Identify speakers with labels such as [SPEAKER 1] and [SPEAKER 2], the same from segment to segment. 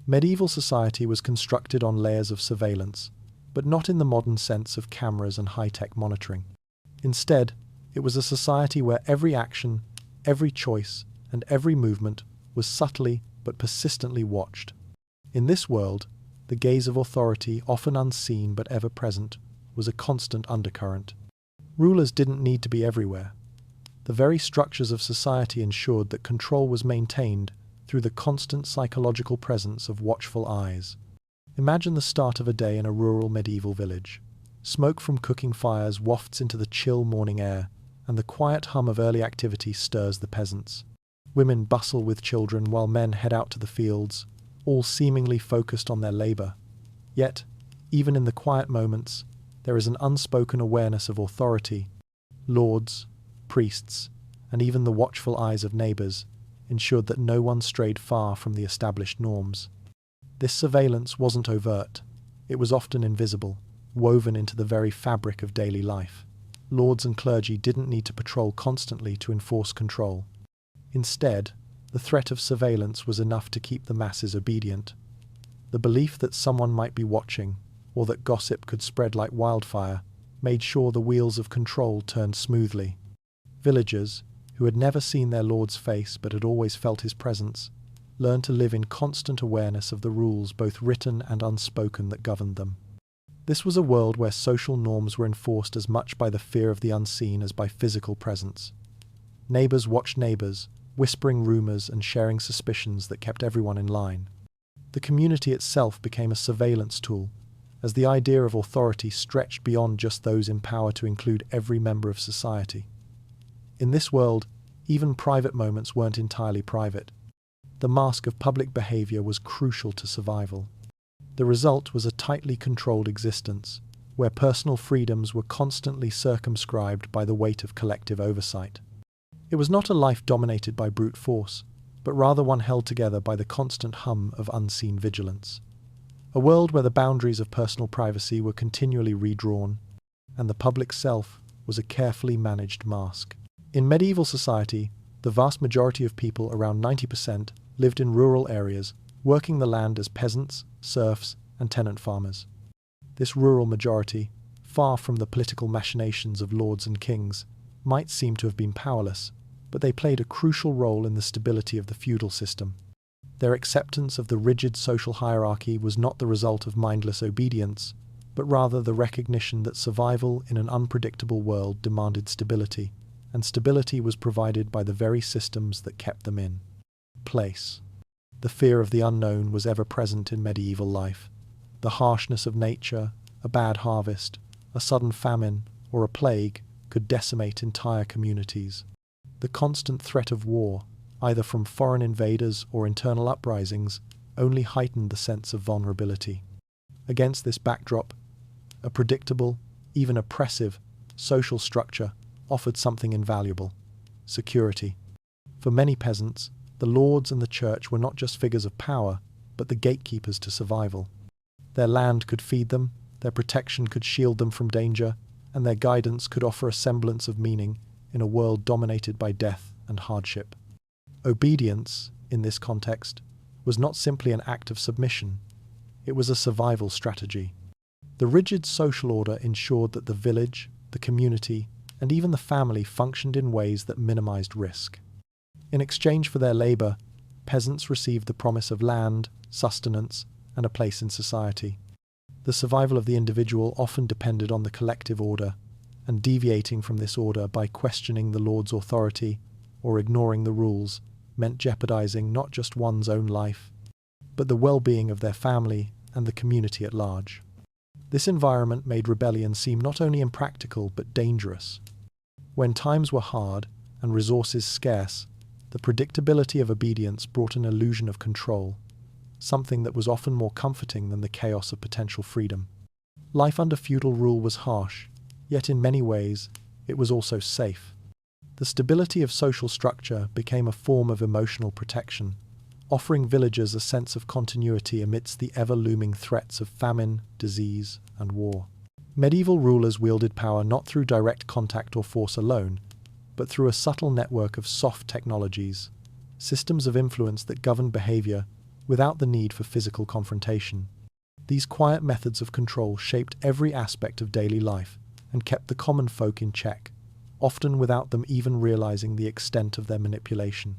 [SPEAKER 1] Medieval society was constructed on layers of surveillance, but not in the modern sense of cameras and high-tech monitoring. Instead, it was a society where every action, every choice, and every movement was subtly but persistently watched. In this world, the gaze of authority, often unseen but ever present, was a constant undercurrent. Rulers didn't need to be everywhere. The very structures of society ensured that control was maintained through the constant psychological presence of watchful eyes. Imagine the start of a day in a rural medieval village. Smoke from cooking fires wafts into the chill morning air, and the quiet hum of early activity stirs the peasants. Women bustle with children while men head out to the fields, all seemingly focused on their labor. Yet, even in the quiet moments, there is an unspoken awareness of authority. Lords, priests, and even the watchful eyes of neighbors ensured that no one strayed far from the established norms. This surveillance wasn't overt. It was often invisible, woven into the very fabric of daily life. Lords and clergy didn't need to patrol constantly to enforce control. Instead, the threat of surveillance was enough to keep the masses obedient. The belief that someone might be watching, or that gossip could spread like wildfire, made sure the wheels of control turned smoothly. Villagers, who had never seen their lord's face but had always felt his presence, learned to live in constant awareness of the rules, both written and unspoken, that governed them. This was a world where social norms were enforced as much by the fear of the unseen as by physical presence. Neighbors watched neighbors, whispering rumors and sharing suspicions that kept everyone in line. The community itself became a surveillance tool, as the idea of authority stretched beyond just those in power to include every member of society. In this world, even private moments weren't entirely private. The mask of public behavior was crucial to survival. The result was a tightly controlled existence, where personal freedoms were constantly circumscribed by the weight of collective oversight. It was not a life dominated by brute force, but rather one held together by the constant hum of unseen vigilance. A world where the boundaries of personal privacy were continually redrawn, and the public self was a carefully managed mask. In medieval society, the vast majority of people, around 90%, lived in rural areas, working the land as peasants, serfs, and tenant farmers. This rural majority, far from the political machinations of lords and kings, might seem to have been powerless, but they played a crucial role in the stability of the feudal system. Their acceptance of the rigid social hierarchy was not the result of mindless obedience, but rather the recognition that survival in an unpredictable world demanded stability, and stability was provided by the very systems that kept them in place. The fear of the unknown was ever present in medieval life. The harshness of nature, a bad harvest, a sudden famine, or a plague could decimate entire communities. The constant threat of war, either from foreign invaders or internal uprisings, only heightened the sense of vulnerability. Against this backdrop, a predictable, even oppressive, social structure offered something invaluable: security. For many peasants, the lords and the church were not just figures of power, but the gatekeepers to survival. Their land could feed them, their protection could shield them from danger, and their guidance could offer a semblance of meaning in a world dominated by death and hardship. Obedience, in this context, was not simply an act of submission. It was a survival strategy. The rigid social order ensured that the village, the community, and even the family functioned in ways that minimized risk. In exchange for their labor, peasants received the promise of land, sustenance, and a place in society. The survival of the individual often depended on the collective order, and deviating from this order by questioning the lord's authority or ignoring the rules meant jeopardizing not just one's own life, but the well-being of their family and the community at large. This environment made rebellion seem not only impractical but dangerous. When times were hard and resources scarce, the predictability of obedience brought an illusion of control, something that was often more comforting than the chaos of potential freedom. Life under feudal rule was harsh, yet in many ways it was also safe. The stability of social structure became a form of emotional protection, offering villagers a sense of continuity amidst the ever-looming threats of famine, disease, and war. Medieval rulers wielded power not through direct contact or force alone, but through a subtle network of soft technologies, systems of influence that governed behavior without the need for physical confrontation. These quiet methods of control shaped every aspect of daily life and kept the common folk in check, often without them even realizing the extent of their manipulation.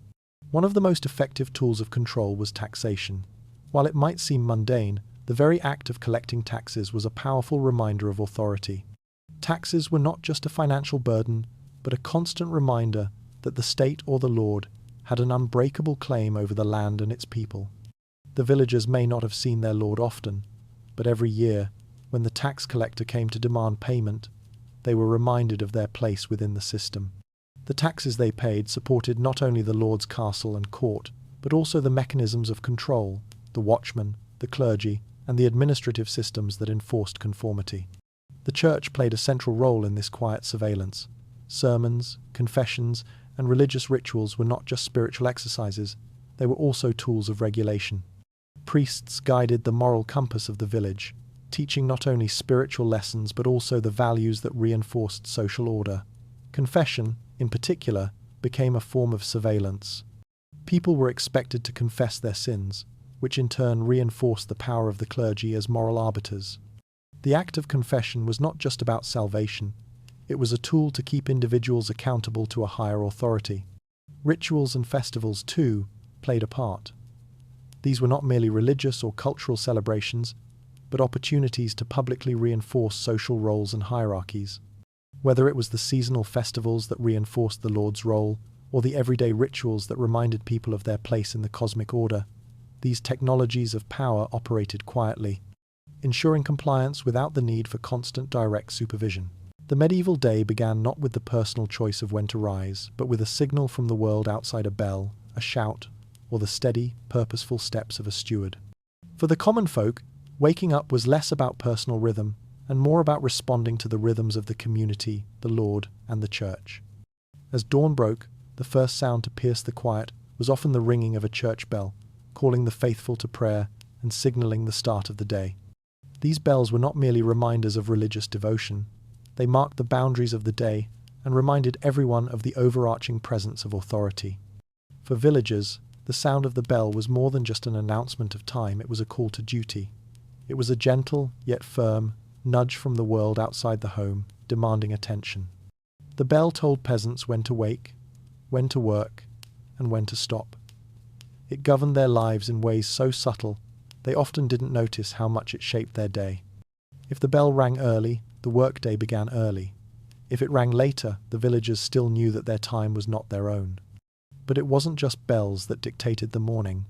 [SPEAKER 1] One of the most effective tools of control was taxation. While it might seem mundane, the very act of collecting taxes was a powerful reminder of authority. Taxes were not just a financial burden, but a constant reminder that the state or the lord had an unbreakable claim over the land and its people. The villagers may not have seen their lord often, but every year, when the tax collector came to demand payment, they were reminded of their place within the system. The taxes they paid supported not only the lord's castle and court, but also the mechanisms of control, the watchmen, the clergy, and the administrative systems that enforced conformity. The church played a central role in this quiet surveillance. Sermons, confessions, and religious rituals were not just spiritual exercises, they were also tools of regulation. Priests guided the moral compass of the village, teaching not only spiritual lessons but also the values that reinforced social order. Confession, in particular, became a form of surveillance. People were expected to confess their sins, which in turn reinforced the power of the clergy as moral arbiters. The act of confession was not just about salvation, it was a tool to keep individuals accountable to a higher authority. Rituals and festivals, too, played a part. These were not merely religious or cultural celebrations, but opportunities to publicly reinforce social roles and hierarchies. Whether it was the seasonal festivals that reinforced the Lord's role, or the everyday rituals that reminded people of their place in the cosmic order, these technologies of power operated quietly, ensuring compliance without the need for constant direct supervision. The medieval day began not with the personal choice of when to rise, but with a signal from the world outside: a bell, a shout, or the steady, purposeful steps of a steward. For the common folk, waking up was less about personal rhythm and more about responding to the rhythms of the community, the Lord, and the church. As dawn broke, the first sound to pierce the quiet was often the ringing of a church bell, calling the faithful to prayer and signaling the start of the day. These bells were not merely reminders of religious devotion, they marked the boundaries of the day and reminded everyone of the overarching presence of authority. For villagers, the sound of the bell was more than just an announcement of time, it was a call to duty. It was a gentle, yet firm, nudge from the world outside the home, demanding attention. The bell told peasants when to wake, when to work, and when to stop. It governed their lives in ways so subtle, they often didn't notice how much it shaped their day. If the bell rang early, the workday began early. If it rang later, the villagers still knew that their time was not their own. But it wasn't just bells that dictated the morning.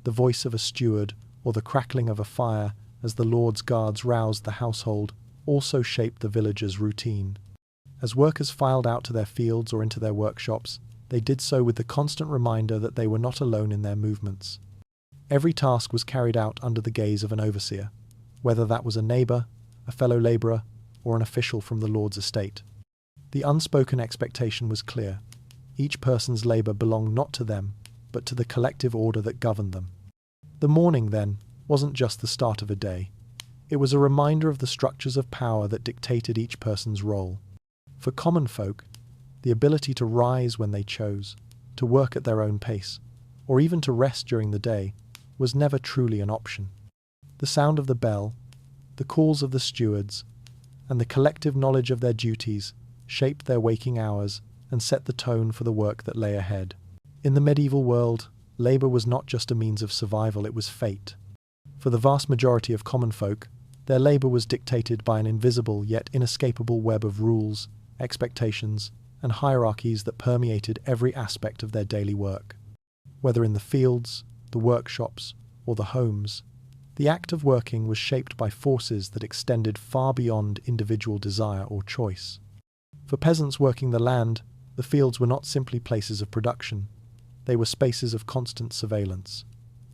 [SPEAKER 1] The voice of a steward or the crackling of a fire as the Lord's guards roused the household also shaped the villagers' routine. As workers filed out to their fields or into their workshops, they did so with the constant reminder that they were not alone in their movements. Every task was carried out under the gaze of an overseer, whether that was a neighbour, a fellow labourer, or an official from the Lord's estate. The unspoken expectation was clear. Each person's labour belonged not to them, but to the collective order that governed them. The morning, then, wasn't just the start of a day. It was a reminder of the structures of power that dictated each person's role. For common folk, the ability to rise when they chose, to work at their own pace, or even to rest during the day, was never truly an option. The sound of the bell, the calls of the stewards, and the collective knowledge of their duties shaped their waking hours and set the tone for the work that lay ahead. In the medieval world, labour was not just a means of survival, it was fate. For the vast majority of common folk, their labour was dictated by an invisible yet inescapable web of rules, expectations, and hierarchies that permeated every aspect of their daily work. Whether in the fields, the workshops, or the homes, the act of working was shaped by forces that extended far beyond individual desire or choice. For peasants working the land, the fields were not simply places of production, they were spaces of constant surveillance.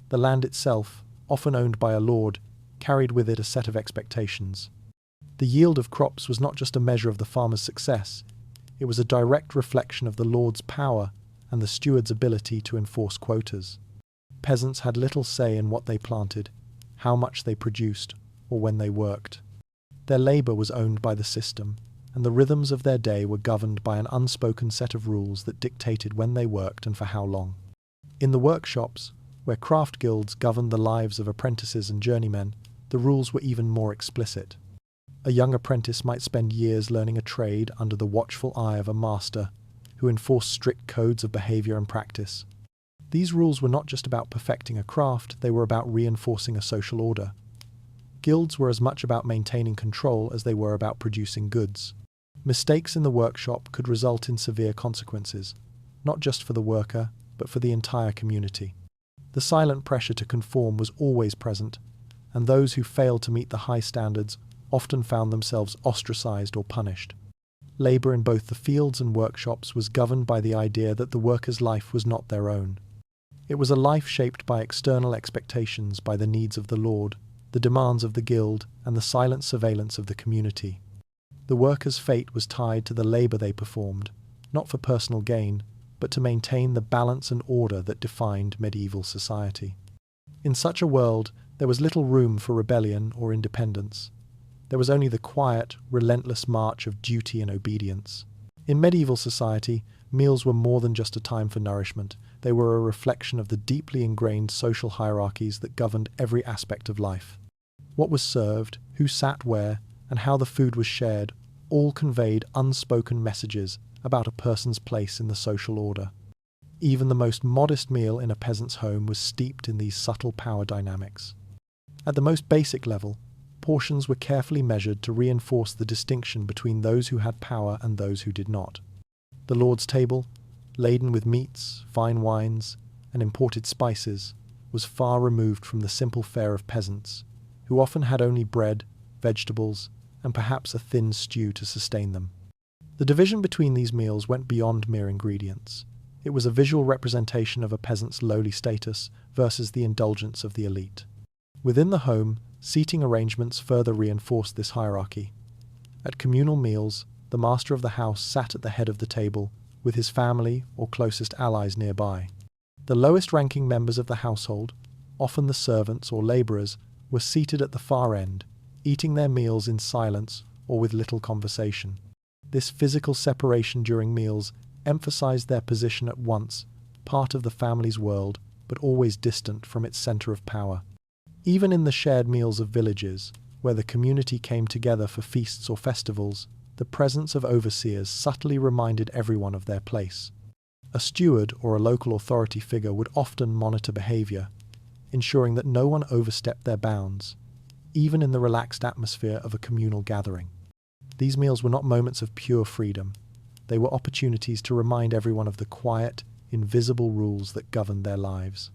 [SPEAKER 1] The land itself, often owned by a lord, carried with it a set of expectations. The yield of crops was not just a measure of the farmer's success, it was a direct reflection of the lord's power and the steward's ability to enforce quotas. Peasants had little say in what they planted, how much they produced, or when they worked. Their labour was owned by the system, and the rhythms of their day were governed by an unspoken set of rules that dictated when they worked and for how long. In the workshops, Where craft guilds governed the lives of apprentices and journeymen, the rules were even more explicit. A young apprentice might spend years learning a trade under the watchful eye of a master, who enforced strict codes of behavior and practice. These rules were not just about perfecting a craft, they were about reinforcing a social order. Guilds were as much about maintaining control as they were about producing goods. Mistakes in the workshop could result in severe consequences, not just for the worker, but for the entire community. The silent pressure to conform was always present, and those who failed to meet the high standards often found themselves ostracized or punished. Labor in both the fields and workshops was governed by the idea that the worker's life was not their own. It was a life shaped by external expectations, by the needs of the lord, the demands of the guild, and the silent surveillance of the community. The workers' fate was tied to the labor they performed, not for personal gain, but to maintain the balance and order that defined medieval society. In such a world, there was little room for rebellion or independence. There was only the quiet, relentless march of duty and obedience. In medieval society, meals were more than just a time for nourishment. They were a reflection of the deeply ingrained social hierarchies that governed every aspect of life. What was served, who sat where, and how the food was shared, all conveyed unspoken messages about a person's place in the social order. Even the most modest meal in a peasant's home was steeped in these subtle power dynamics. At the most basic level, portions were carefully measured to reinforce the distinction between those who had power and those who did not. The lord's table, laden with meats, fine wines, and imported spices, was far removed from the simple fare of peasants, who often had only bread, vegetables, and perhaps a thin stew to sustain them. The division between these meals went beyond mere ingredients. It was a visual representation of a peasant's lowly status versus the indulgence of the elite. Within the home, seating arrangements further reinforced this hierarchy. At communal meals, the master of the house sat at the head of the table, with his family or closest allies nearby. The lowest-ranking members of the household, often the servants or labourers, were seated at the far end, eating their meals in silence or with little conversation. This physical separation during meals emphasized their position at once part of the family's world, but always distant from its center of power. Even in the shared meals of villages, where the community came together for feasts or festivals, the presence of overseers subtly reminded everyone of their place. A steward or a local authority figure would often monitor behavior, ensuring that no one overstepped their bounds, even in the relaxed atmosphere of a communal gathering. These meals were not moments of pure freedom. They were opportunities to remind everyone of the quiet, invisible rules that governed their lives.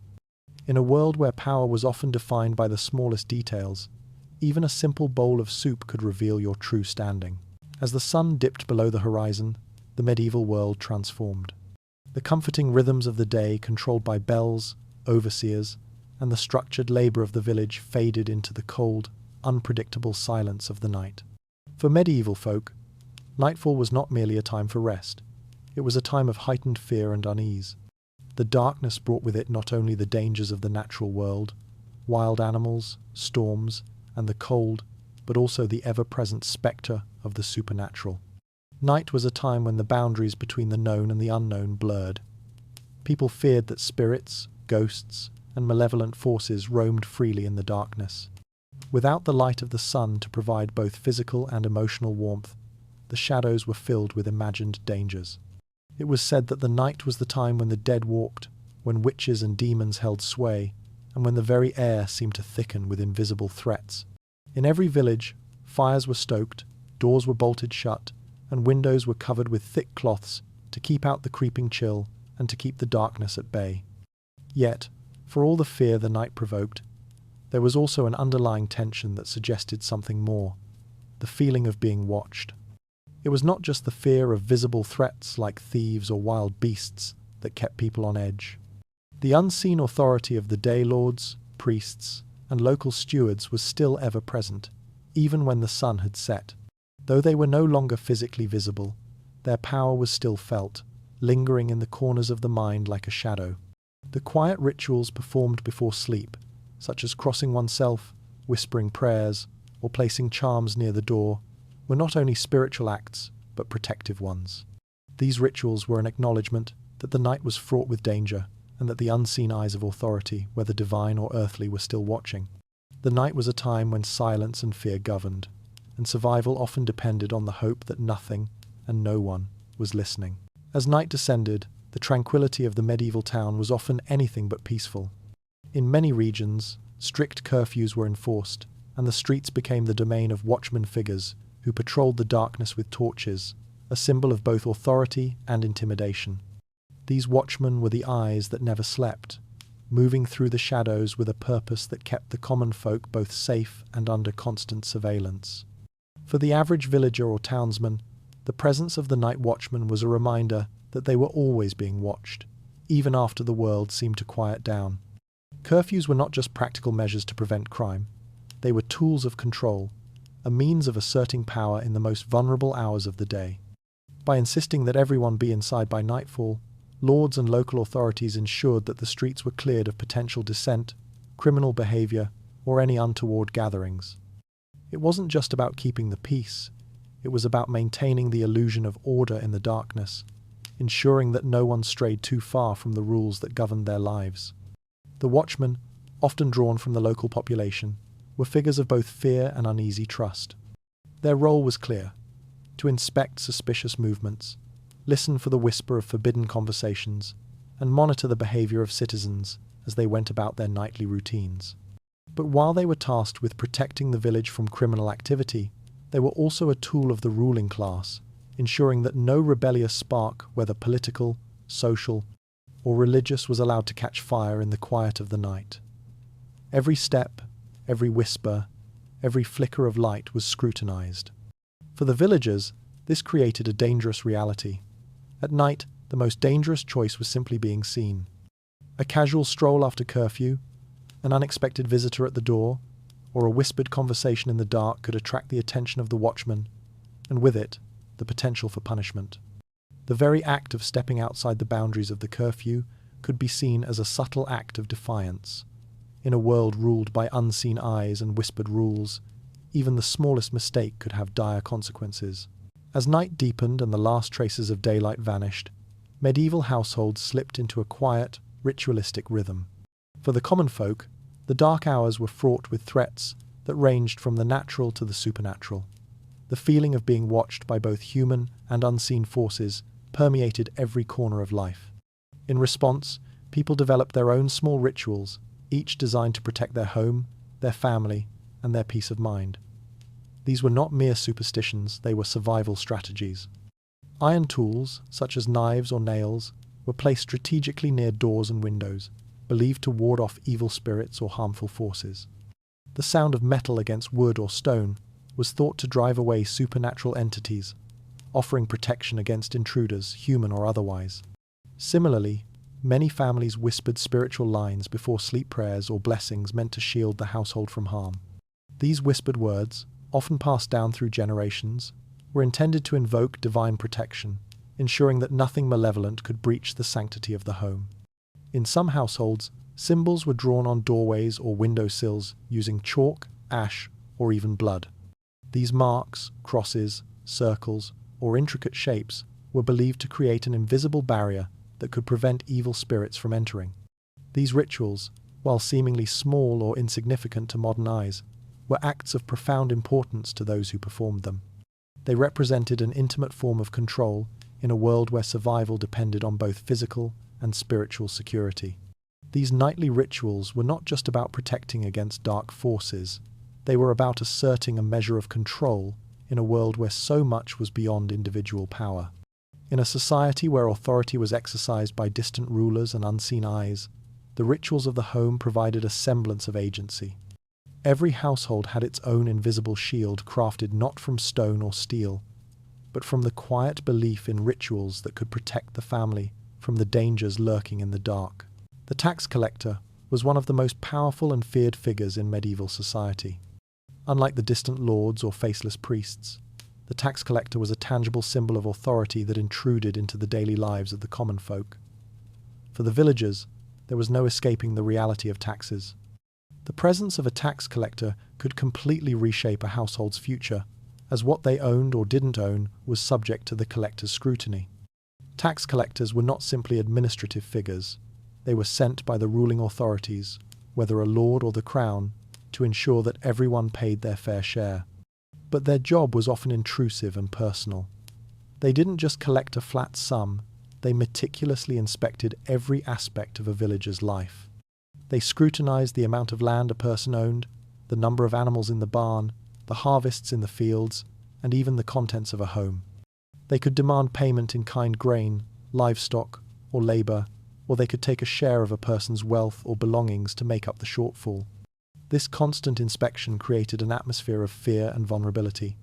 [SPEAKER 1] In a world where power was often defined by the smallest details, even a simple bowl of soup could reveal your true standing. As the sun dipped below the horizon, the medieval world transformed. The comforting rhythms of the day, controlled by bells, overseers, and the structured labour of the village, faded into the cold, unpredictable silence of the night. For medieval folk, nightfall was not merely a time for rest. It was a time of heightened fear and unease. The darkness brought with it not only the dangers of the natural world, wild animals, storms, and the cold, but also the ever-present spectre of the supernatural. Night was a time when the boundaries between the known and the unknown blurred. People feared that spirits, ghosts, and malevolent forces roamed freely in the darkness. Without the light of the sun to provide both physical and emotional warmth, the shadows were filled with imagined dangers. It was said that the night was the time when the dead walked, when witches and demons held sway, and when the very air seemed to thicken with invisible threats. In every village, fires were stoked, doors were bolted shut, and windows were covered with thick cloths to keep out the creeping chill and to keep the darkness at bay. Yet, for all the fear the night provoked, there was also an underlying tension that suggested something more, the feeling of being watched. It was not just the fear of visible threats like thieves or wild beasts that kept people on edge. The unseen authority of the day lords, priests, and local stewards was still ever present, even when the sun had set. Though they were no longer physically visible, their power was still felt, lingering in the corners of the mind like a shadow. The quiet rituals performed before sleep, such as crossing oneself, whispering prayers, or placing charms near the door, were not only spiritual acts, but protective ones. These rituals were an acknowledgement that the night was fraught with danger, and that the unseen eyes of authority, whether divine or earthly, were still watching. The night was a time when silence and fear governed, and survival often depended on the hope that nothing and no one was listening. As night descended, the tranquility of the medieval town was often anything but peaceful. In many regions, strict curfews were enforced, and the streets became the domain of watchman figures who patrolled the darkness with torches, a symbol of both authority and intimidation. These watchmen were the eyes that never slept, moving through the shadows with a purpose that kept the common folk both safe and under constant surveillance. For the average villager or townsman, the presence of the night watchman was a reminder that they were always being watched, even after the world seemed to quiet down. Curfews were not just practical measures to prevent crime, they were tools of control, a means of asserting power in the most vulnerable hours of the day. By insisting that everyone be inside by nightfall, lords and local authorities ensured that the streets were cleared of potential dissent, criminal behavior, or any untoward gatherings. It wasn't just about keeping the peace, it was about maintaining the illusion of order in the darkness, ensuring that no one strayed too far from the rules that governed their lives. The watchmen, often drawn from the local population, were figures of both fear and uneasy trust. Their role was clear: to inspect suspicious movements, listen for the whisper of forbidden conversations, and monitor the behavior of citizens as they went about their nightly routines. But while they were tasked with protecting the village from criminal activity, they were also a tool of the ruling class, ensuring that no rebellious spark, whether political, social, or religious, was allowed to catch fire in the quiet of the night. Every step, every whisper, every flicker of light was scrutinized. For the villagers, this created a dangerous reality. At night, the most dangerous choice was simply being seen. A casual stroll after curfew, an unexpected visitor at the door, or a whispered conversation in the dark could attract the attention of the watchman, and with it, the potential for punishment. The very act of stepping outside the boundaries of the curfew could be seen as a subtle act of defiance. In a world ruled by unseen eyes and whispered rules, even the smallest mistake could have dire consequences. As night deepened and the last traces of daylight vanished, medieval households slipped into a quiet, ritualistic rhythm. For the common folk, the dark hours were fraught with threats that ranged from the natural to the supernatural. The feeling of being watched by both human and unseen forces permeated every corner of life. In response, people developed their own small rituals, each designed to protect their home, their family, and their peace of mind. These were not mere superstitions, they were survival strategies. Iron tools, such as knives or nails, were placed strategically near doors and windows, believed to ward off evil spirits or harmful forces. The sound of metal against wood or stone was thought to drive away supernatural entities, offering protection against intruders, human or otherwise. Similarly, many families whispered spiritual lines before sleep prayers or blessings meant to shield the household from harm. These whispered words, often passed down through generations, were intended to invoke divine protection, ensuring that nothing malevolent could breach the sanctity of the home. In some households, symbols were drawn on doorways or windowsills using chalk, ash, or even blood. These marks, crosses, circles, or intricate shapes were believed to create an invisible barrier that could prevent evil spirits from entering. These rituals, while seemingly small or insignificant to modern eyes, were acts of profound importance to those who performed them. They represented an intimate form of control in a world where survival depended on both physical and spiritual security. These nightly rituals were not just about protecting against dark forces, they were about asserting a measure of control in a world where so much was beyond individual power. In a society where authority was exercised by distant rulers and unseen eyes, the rituals of the home provided a semblance of agency. Every household had its own invisible shield crafted not from stone or steel, but from the quiet belief in rituals that could protect the family from the dangers lurking in the dark. The tax collector was one of the most powerful and feared figures in medieval society. Unlike the distant lords or faceless priests, the tax collector was a tangible symbol of authority that intruded into the daily lives of the common folk. For the villagers, there was no escaping the reality of taxes. The presence of a tax collector could completely reshape a household's future, as what they owned or didn't own was subject to the collector's scrutiny. Tax collectors were not simply administrative figures. They were sent by the ruling authorities, whether a lord or the crown, to ensure that everyone paid their fair share. But their job was often intrusive and personal. They didn't just collect a flat sum, they meticulously inspected every aspect of a villager's life. They scrutinized the amount of land a person owned, the number of animals in the barn, the harvests in the fields, and even the contents of a home. They could demand payment in kind grain, livestock, or labor, or they could take a share of a person's wealth or belongings to make up the shortfall. This constant inspection created an atmosphere of fear and vulnerability.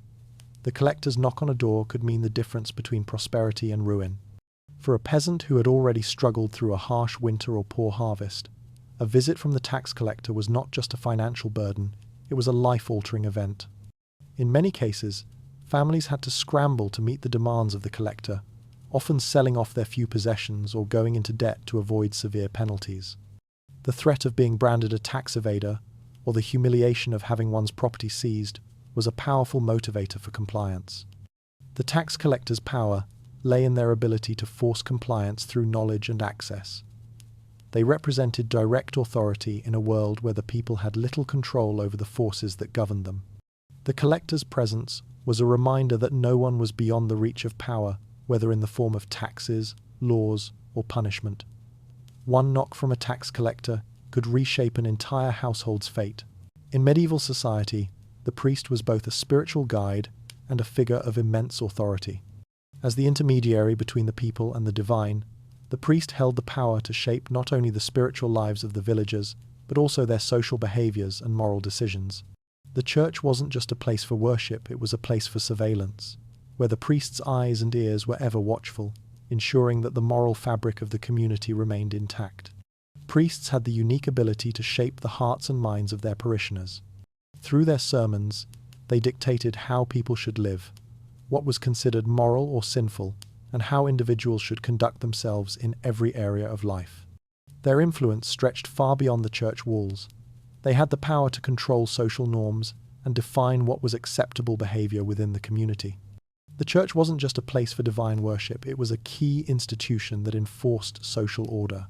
[SPEAKER 1] The collector's knock on a door could mean the difference between prosperity and ruin. For a peasant who had already struggled through a harsh winter or poor harvest, a visit from the tax collector was not just a financial burden, it was a life-altering event. In many cases, families had to scramble to meet the demands of the collector, often selling off their few possessions or going into debt to avoid severe penalties. The threat of being branded a tax evader, or the humiliation of having one's property seized, was a powerful motivator for compliance. The tax collector's power lay in their ability to force compliance through knowledge and access. They represented direct authority in a world where the people had little control over the forces that governed them. The collector's presence was a reminder that no one was beyond the reach of power, whether in the form of taxes, laws, or punishment. One knock from a tax collector could reshape an entire household's fate. In medieval society, the priest was both a spiritual guide and a figure of immense authority. As the intermediary between the people and the divine, the priest held the power to shape not only the spiritual lives of the villagers, but also their social behaviors and moral decisions. The church wasn't just a place for worship, it was a place for surveillance, where the priest's eyes and ears were ever watchful, ensuring that the moral fabric of the community remained intact. Priests had the unique ability to shape the hearts and minds of their parishioners. Through their sermons, they dictated how people should live, what was considered moral or sinful, and how individuals should conduct themselves in every area of life. Their influence stretched far beyond the church walls. They had the power to control social norms and define what was acceptable behavior within the community. The church wasn't just a place for divine worship, it was a key institution that enforced social order.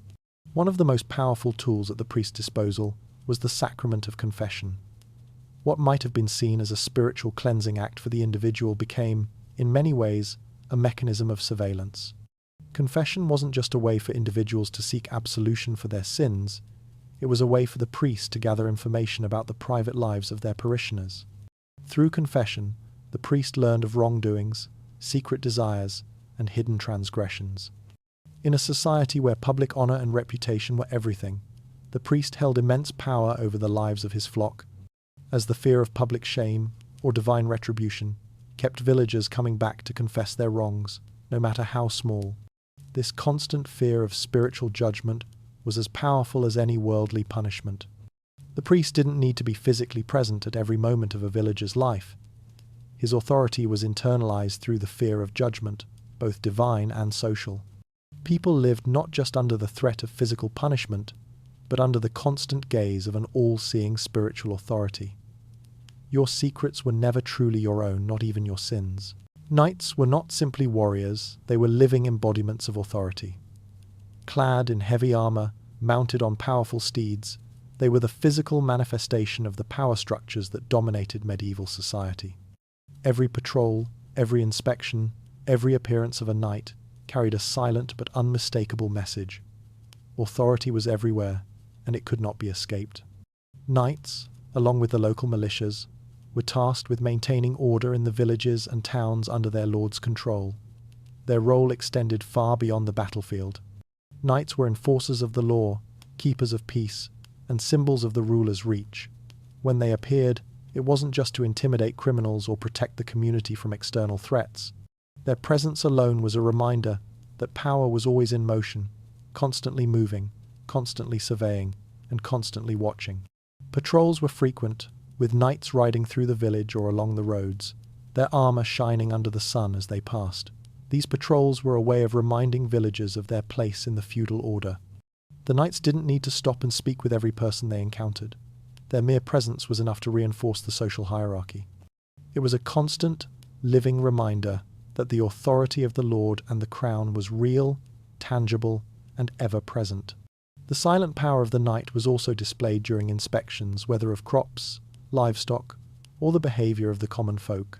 [SPEAKER 1] One of the most powerful tools at the priest's disposal was the sacrament of confession. What might have been seen as a spiritual cleansing act for the individual became, in many ways, a mechanism of surveillance. Confession wasn't just a way for individuals to seek absolution for their sins, it was a way for the priest to gather information about the private lives of their parishioners. Through confession, the priest learned of wrongdoings, secret desires, and hidden transgressions. In a society where public honor and reputation were everything, the priest held immense power over the lives of his flock, as the fear of public shame or divine retribution kept villagers coming back to confess their wrongs, no matter how small. This constant fear of spiritual judgment was as powerful as any worldly punishment. The priest didn't need to be physically present at every moment of a villager's life. His authority was internalized through the fear of judgment, both divine and social. People lived not just under the threat of physical punishment, but under the constant gaze of an all-seeing spiritual authority. Your secrets were never truly your own, not even your sins. Knights were not simply warriors, they were living embodiments of authority. Clad in heavy armor, mounted on powerful steeds, they were the physical manifestation of the power structures that dominated medieval society. Every patrol, every inspection, every appearance of a knight carried a silent but unmistakable message. Authority was everywhere, and it could not be escaped. Knights, along with the local militias, were tasked with maintaining order in the villages and towns under their lord's control. Their role extended far beyond the battlefield. Knights were enforcers of the law, keepers of peace, and symbols of the ruler's reach. When they appeared, it wasn't just to intimidate criminals or protect the community from external threats. Their presence alone was a reminder that power was always in motion, constantly moving, constantly surveying, and constantly watching. Patrols were frequent, with knights riding through the village or along the roads, their armor shining under the sun as they passed. These patrols were a way of reminding villagers of their place in the feudal order. The knights didn't need to stop and speak with every person they encountered. Their mere presence was enough to reinforce the social hierarchy. It was a constant, living reminder that the authority of the Lord and the crown was real, tangible, and ever present. The silent power of the knight was also displayed during inspections, whether of crops, livestock, or the behavior of the common folk.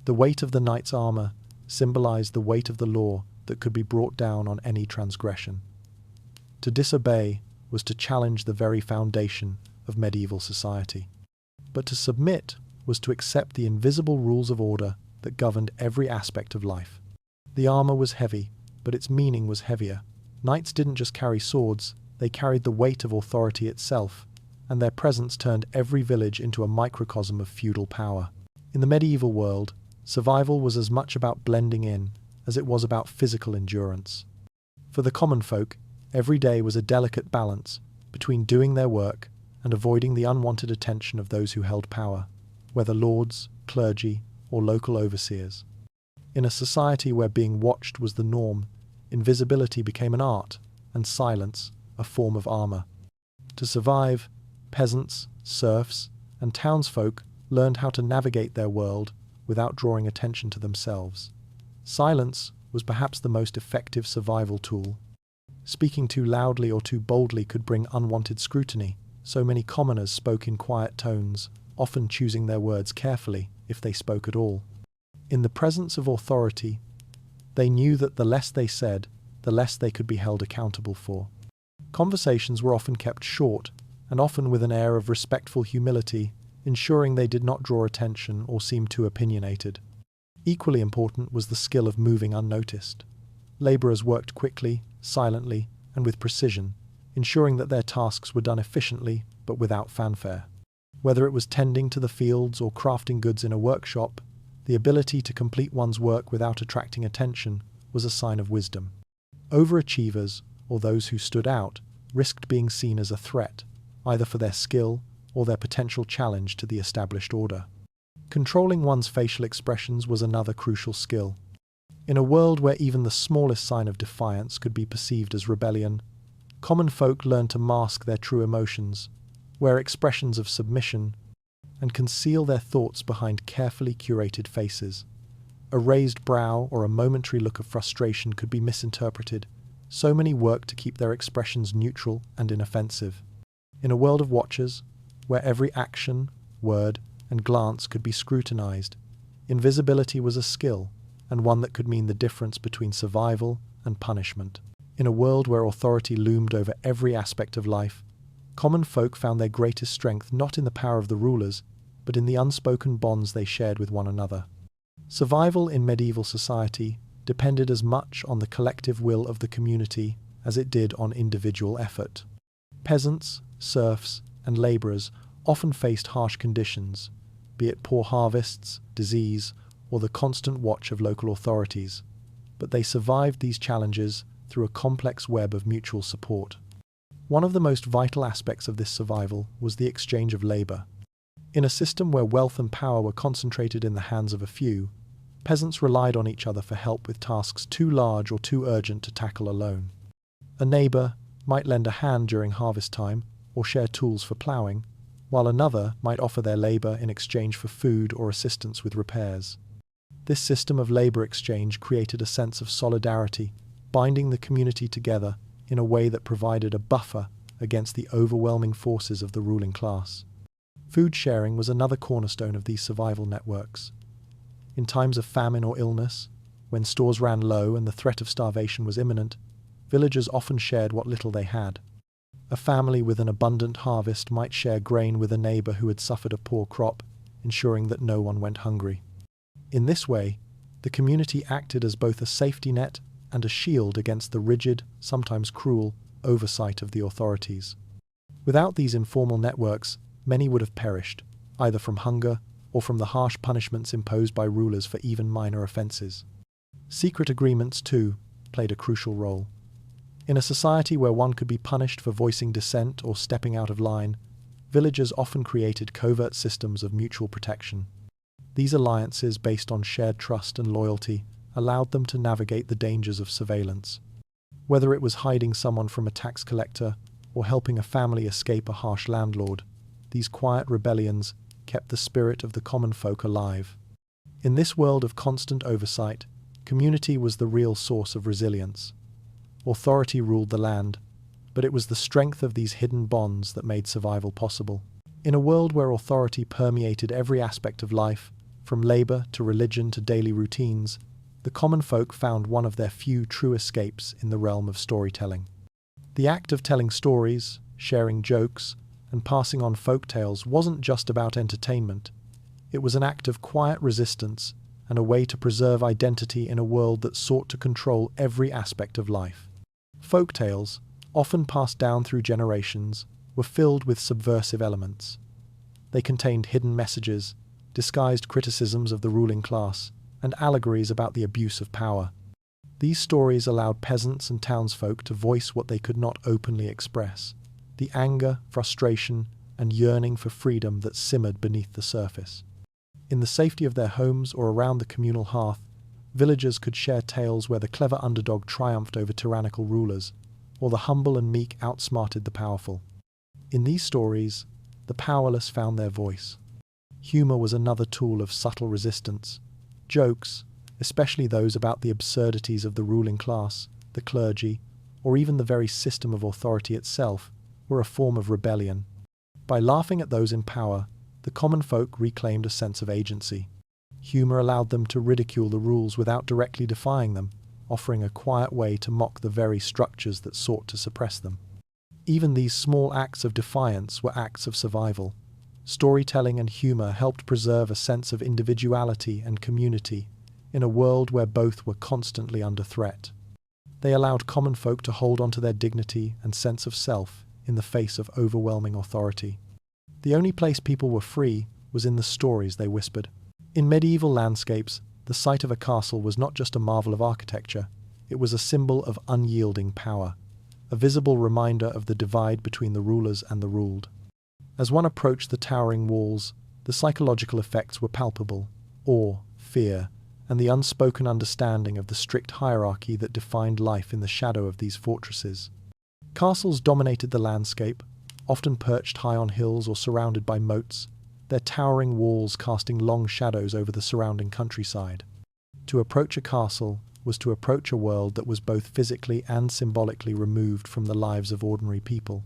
[SPEAKER 1] The weight of the knight's armor symbolized the weight of the law that could be brought down on any transgression. To disobey was to challenge the very foundation of medieval society. But to submit was to accept the invisible rules of order that governed every aspect of life. The armor was heavy, but its meaning was heavier. Knights didn't just carry swords, they carried the weight of authority itself, and their presence turned every village into a microcosm of feudal power. In the medieval world, survival was as much about blending in as it was about physical endurance. For the common folk, every day was a delicate balance between doing their work and avoiding the unwanted attention of those who held power, whether lords, clergy, or local overseers. In a society where being watched was the norm, invisibility became an art, and silence a form of armor. To survive, peasants, serfs, and townsfolk learned how to navigate their world without drawing attention to themselves. Silence was perhaps the most effective survival tool. Speaking too loudly or too boldly could bring unwanted scrutiny, so many commoners spoke in quiet tones, often choosing their words carefully if they spoke at all. In the presence of authority, they knew that the less they said, the less they could be held accountable for. Conversations were often kept short, and often with an air of respectful humility, ensuring they did not draw attention or seem too opinionated. Equally important was the skill of moving unnoticed. Labourers worked quickly, silently, and with precision, ensuring that their tasks were done efficiently but without fanfare. Whether it was tending to the fields or crafting goods in a workshop, the ability to complete one's work without attracting attention was a sign of wisdom. Overachievers, or those who stood out, risked being seen as a threat, either for their skill or their potential challenge to the established order. Controlling one's facial expressions was another crucial skill. In a world where even the smallest sign of defiance could be perceived as rebellion, common folk learned to mask their true emotions, wear expressions of submission, and conceal their thoughts behind carefully curated faces. A raised brow or a momentary look of frustration could be misinterpreted. So many worked to keep their expressions neutral and inoffensive. In a world of watchers, where every action, word, and glance could be scrutinized, invisibility was a skill, and one that could mean the difference between survival and punishment. In a world where authority loomed over every aspect of life, common folk found their greatest strength not in the power of the rulers, but in the unspoken bonds they shared with one another. Survival in medieval society depended as much on the collective will of the community as it did on individual effort. Peasants, serfs, and labourers often faced harsh conditions, be it poor harvests, disease, or the constant watch of local authorities, but they survived these challenges through a complex web of mutual support. One of the most vital aspects of this survival was the exchange of labour. In a system where wealth and power were concentrated in the hands of a few, peasants relied on each other for help with tasks too large or too urgent to tackle alone. A neighbour might lend a hand during harvest time or share tools for ploughing, while another might offer their labour in exchange for food or assistance with repairs. This system of labour exchange created a sense of solidarity, binding the community together in a way that provided a buffer against the overwhelming forces of the ruling class. Food sharing was another cornerstone of these survival networks. In times of famine or illness, when stores ran low and the threat of starvation was imminent, villagers often shared what little they had. A family with an abundant harvest might share grain with a neighbour who had suffered a poor crop, ensuring that no one went hungry. In this way, the community acted as both a safety net and a shield against the rigid, sometimes cruel, oversight of the authorities. Without these informal networks, many would have perished, either from hunger or from the harsh punishments imposed by rulers for even minor offences. Secret agreements, too, played a crucial role. In a society where one could be punished for voicing dissent or stepping out of line, villagers often created covert systems of mutual protection. These alliances, based on shared trust and loyalty, allowed them to navigate the dangers of surveillance. Whether it was hiding someone from a tax collector or helping a family escape a harsh landlord, these quiet rebellions kept the spirit of the common folk alive. In this world of constant oversight, community was the real source of resilience. Authority ruled the land, But it was the strength of these hidden bonds that made survival possible. In a world where authority permeated every aspect of life, from labor to religion to daily routines, the common folk found one of their few true escapes in the realm of storytelling. The act of telling stories, sharing jokes, and passing on folk tales wasn't just about entertainment. It was an act of quiet resistance and a way to preserve identity in a world that sought to control every aspect of life. Folk tales, often passed down through generations, were filled with subversive elements. They contained hidden messages, disguised criticisms of the ruling class, and allegories about the abuse of power. These stories allowed peasants and townsfolk to voice what they could not openly express, the anger, frustration, and yearning for freedom that simmered beneath the surface. In the safety of their homes or around the communal hearth, villagers could share tales where the clever underdog triumphed over tyrannical rulers, or the humble and meek outsmarted the powerful. In these stories, the powerless found their voice. Humor was another tool of subtle resistance. Jokes, especially those about the absurdities of the ruling class, the clergy, or even the very system of authority itself, were a form of rebellion. By laughing at those in power, the common folk reclaimed a sense of agency. Humor allowed them to ridicule the rules without directly defying them, offering a quiet way to mock the very structures that sought to suppress them. Even these small acts of defiance were acts of survival. Storytelling and humor helped preserve a sense of individuality and community in a world where both were constantly under threat. They allowed common folk to hold on to their dignity and sense of self in the face of overwhelming authority. The only place people were free was in the stories they whispered. In medieval landscapes, the sight of a castle was not just a marvel of architecture, it was a symbol of unyielding power, a visible reminder of the divide between the rulers and the ruled. As one approached the towering walls, the psychological effects were palpable: awe, fear, and the unspoken understanding of the strict hierarchy that defined life in the shadow of these fortresses. Castles dominated the landscape, often perched high on hills or surrounded by moats, their towering walls casting long shadows over the surrounding countryside. To approach a castle was to approach a world that was both physically and symbolically removed from the lives of ordinary people.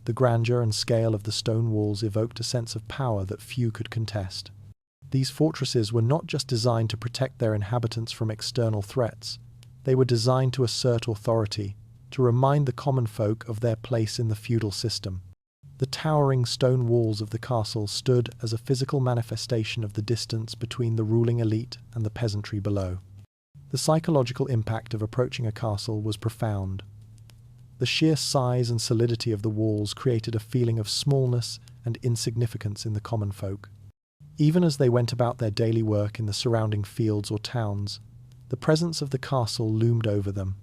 [SPEAKER 1] The grandeur and scale of the stone walls evoked a sense of power that few could contest. These fortresses were not just designed to protect their inhabitants from external threats, they were designed to assert authority, to remind the common folk of their place in the feudal system. The towering stone walls of the castle stood as a physical manifestation of the distance between the ruling elite and the peasantry below. The psychological impact of approaching a castle was profound. The sheer size and solidity of the walls created a feeling of smallness and insignificance in the common folk. Even as they went about their daily work in the surrounding fields or towns, the presence of the castle loomed over them,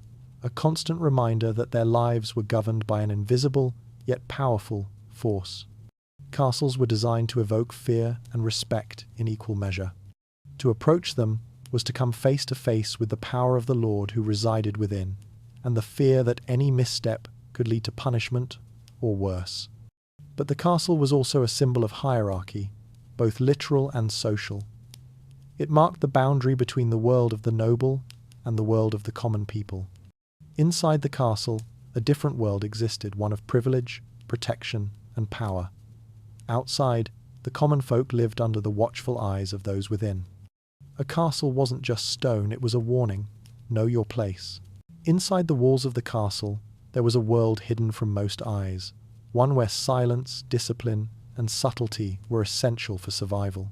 [SPEAKER 1] a constant reminder that their lives were governed by an invisible, yet powerful, force. Castles were designed to evoke fear and respect in equal measure. To approach them was to come face to face with the power of the Lord who resided within, and the fear that any misstep could lead to punishment or worse. But the castle was also a symbol of hierarchy, both literal and social. It marked the boundary between the world of the noble and the world of the common people. Inside the castle, a different world existed, one of privilege, protection, and power. Outside, the common folk lived under the watchful eyes of those within. A castle wasn't just stone, it was a warning: know your place. Inside the walls of the castle, there was a world hidden from most eyes, one where silence, discipline, and subtlety were essential for survival.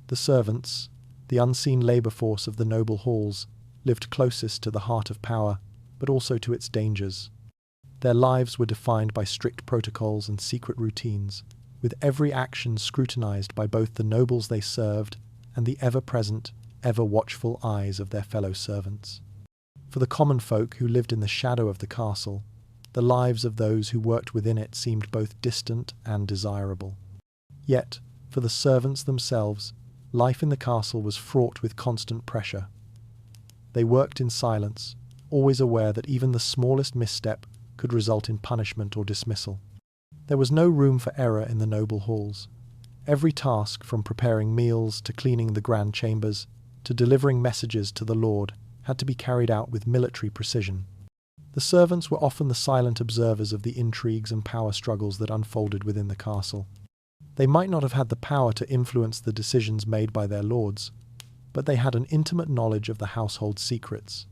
[SPEAKER 1] The servants, the unseen labor force of the noble halls, lived closest to the heart of power, but also to its dangers. Their lives were defined by strict protocols and secret routines, with every action scrutinized by both the nobles they served and the ever-present, ever-watchful eyes of their fellow servants. For the common folk who lived in the shadow of the castle, the lives of those who worked within it seemed both distant and desirable. Yet, for the servants themselves, life in the castle was fraught with constant pressure. They worked in silence, always aware that even the smallest misstep could result in punishment or dismissal. There was no room for error in the noble halls. Every task, from preparing meals to cleaning the grand chambers to delivering messages to the Lord, had to be carried out with military precision. The servants were often the silent observers of the intrigues and power struggles that unfolded within the castle. They might not have had the power to influence the decisions made by their lords, but they had an intimate knowledge of the household secrets.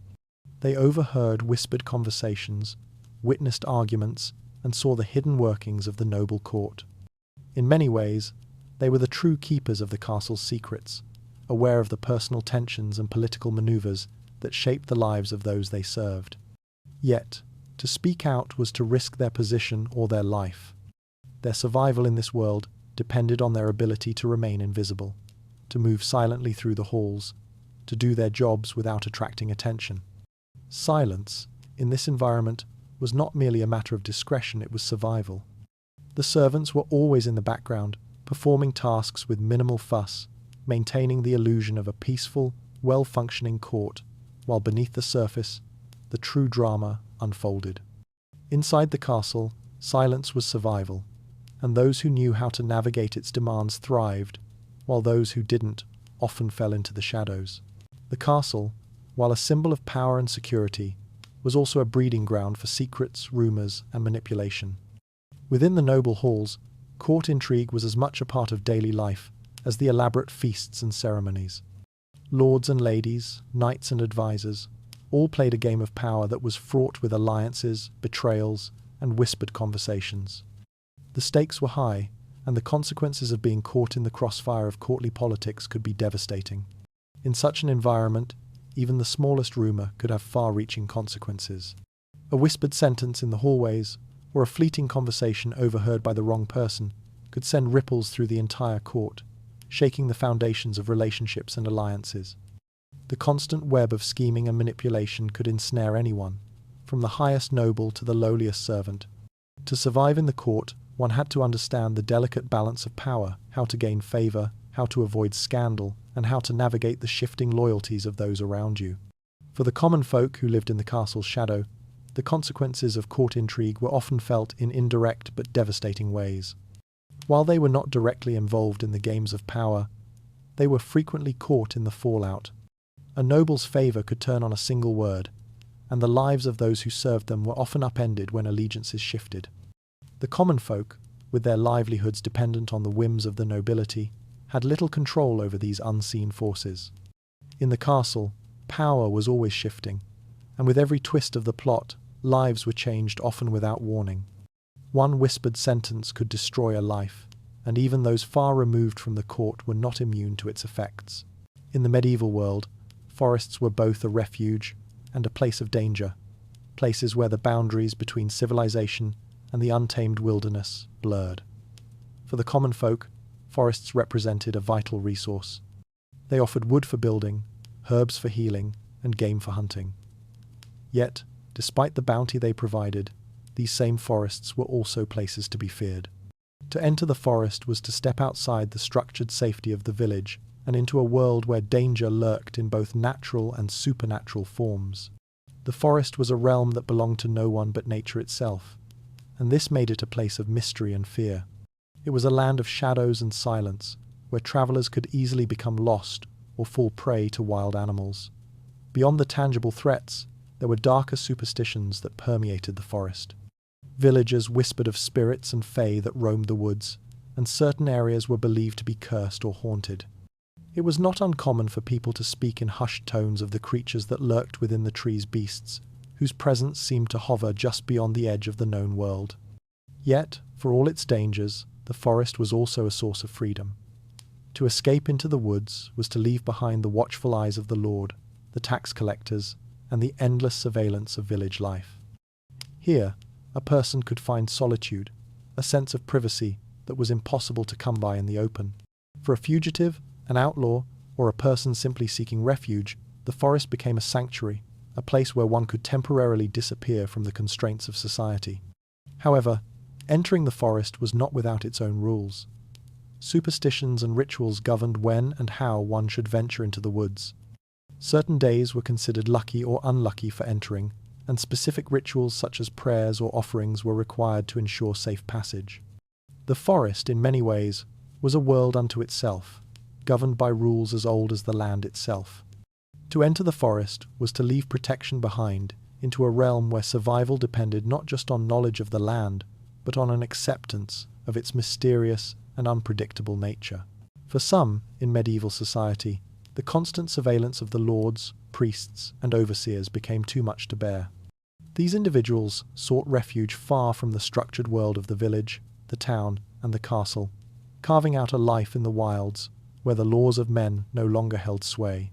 [SPEAKER 1] They overheard whispered conversations, witnessed arguments, and saw the hidden workings of the noble court. In many ways, they were the true keepers of the castle's secrets, aware of the personal tensions and political maneuvers that shaped the lives of those they served. Yet, to speak out was to risk their position or their life. Their survival in this world depended on their ability to remain invisible, to move silently through the halls, to do their jobs without attracting attention. Silence, in this environment, was not merely a matter of discretion, it was survival. The servants were always in the background, performing tasks with minimal fuss, maintaining the illusion of a peaceful, well-functioning court, while beneath the surface, the true drama unfolded. Inside the castle, silence was survival, and those who knew how to navigate its demands thrived, while those who didn't often fell into the shadows. The castle, while a symbol of power and security, was also a breeding ground for secrets, rumours, and manipulation. Within the noble halls, court intrigue was as much a part of daily life as the elaborate feasts and ceremonies. Lords and ladies, knights and advisors, all played a game of power that was fraught with alliances, betrayals, and whispered conversations. The stakes were high, and the consequences of being caught in the crossfire of courtly politics could be devastating. In such an environment, even the smallest rumour could have far-reaching consequences. A whispered sentence in the hallways, or a fleeting conversation overheard by the wrong person, could send ripples through the entire court, shaking the foundations of relationships and alliances. The constant web of scheming and manipulation could ensnare anyone, from the highest noble to the lowliest servant. To survive in the court, one had to understand the delicate balance of power, how to gain favour, how to avoid scandal, and how to navigate the shifting loyalties of those around you. For the common folk who lived in the castle's shadow, the consequences of court intrigue were often felt in indirect but devastating ways. While they were not directly involved in the games of power, they were frequently caught in the fallout. A noble's favour could turn on a single word, and the lives of those who served them were often upended when allegiances shifted. The common folk, with their livelihoods dependent on the whims of the nobility, had little control over these unseen forces. In the castle, power was always shifting, and with every twist of the plot, lives were changed often without warning. One whispered sentence could destroy a life, and even those far removed from the court were not immune to its effects. In the medieval world, forests were both a refuge and a place of danger, places where the boundaries between civilization and the untamed wilderness blurred. For the common folk, forests represented a vital resource. They offered wood for building, herbs for healing, and game for hunting. Yet, despite the bounty they provided, these same forests were also places to be feared. To enter the forest was to step outside the structured safety of the village and into a world where danger lurked in both natural and supernatural forms. The forest was a realm that belonged to no one but nature itself, and this made it a place of mystery and fear. It was a land of shadows and silence, where travellers could easily become lost or fall prey to wild animals. Beyond the tangible threats, there were darker superstitions that permeated the forest. Villagers whispered of spirits and fae that roamed the woods, and certain areas were believed to be cursed or haunted. It was not uncommon for people to speak in hushed tones of the creatures that lurked within the tree's beasts, whose presence seemed to hover just beyond the edge of the known world. Yet, for all its dangers, the forest was also a source of freedom. To escape into the woods was to leave behind the watchful eyes of the Lord, the tax collectors, and the endless surveillance of village life. Here, a person could find solitude, a sense of privacy that was impossible to come by in the open. For a fugitive, an outlaw, or a person simply seeking refuge, the forest became a sanctuary, a place where one could temporarily disappear from the constraints of society. However, entering the forest was not without its own rules. Superstitions and rituals governed when and how one should venture into the woods. Certain days were considered lucky or unlucky for entering, and specific rituals such as prayers or offerings were required to ensure safe passage. The forest, in many ways, was a world unto itself, governed by rules as old as the land itself. To enter the forest was to leave protection behind, into a realm where survival depended not just on knowledge of the land, but on an acceptance of its mysterious and unpredictable nature. For some, in medieval society, the constant surveillance of the lords, priests, and overseers became too much to bear. These individuals sought refuge far from the structured world of the village, the town, and the castle, carving out a life in the wilds, where the laws of men no longer held sway.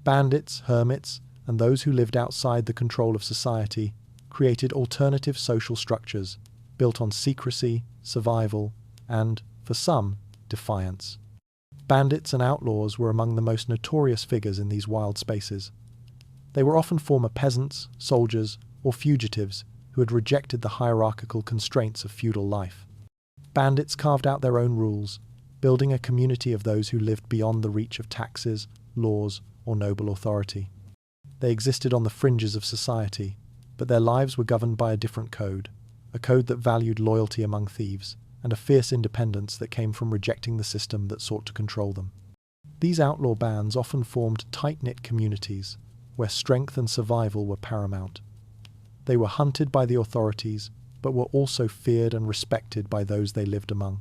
[SPEAKER 1] Bandits, hermits, and those who lived outside the control of society created alternative social structures built on secrecy, survival, and, for some, defiance. Bandits and outlaws were among the most notorious figures in these wild spaces. They were often former peasants, soldiers, or fugitives who had rejected the hierarchical constraints of feudal life. Bandits carved out their own rules, building a community of those who lived beyond the reach of taxes, laws, or noble authority. They existed on the fringes of society, but their lives were governed by a different code, a code that valued loyalty among thieves, and a fierce independence that came from rejecting the system that sought to control them. These outlaw bands often formed tight-knit communities, where strength and survival were paramount. They were hunted by the authorities, but were also feared and respected by those they lived among.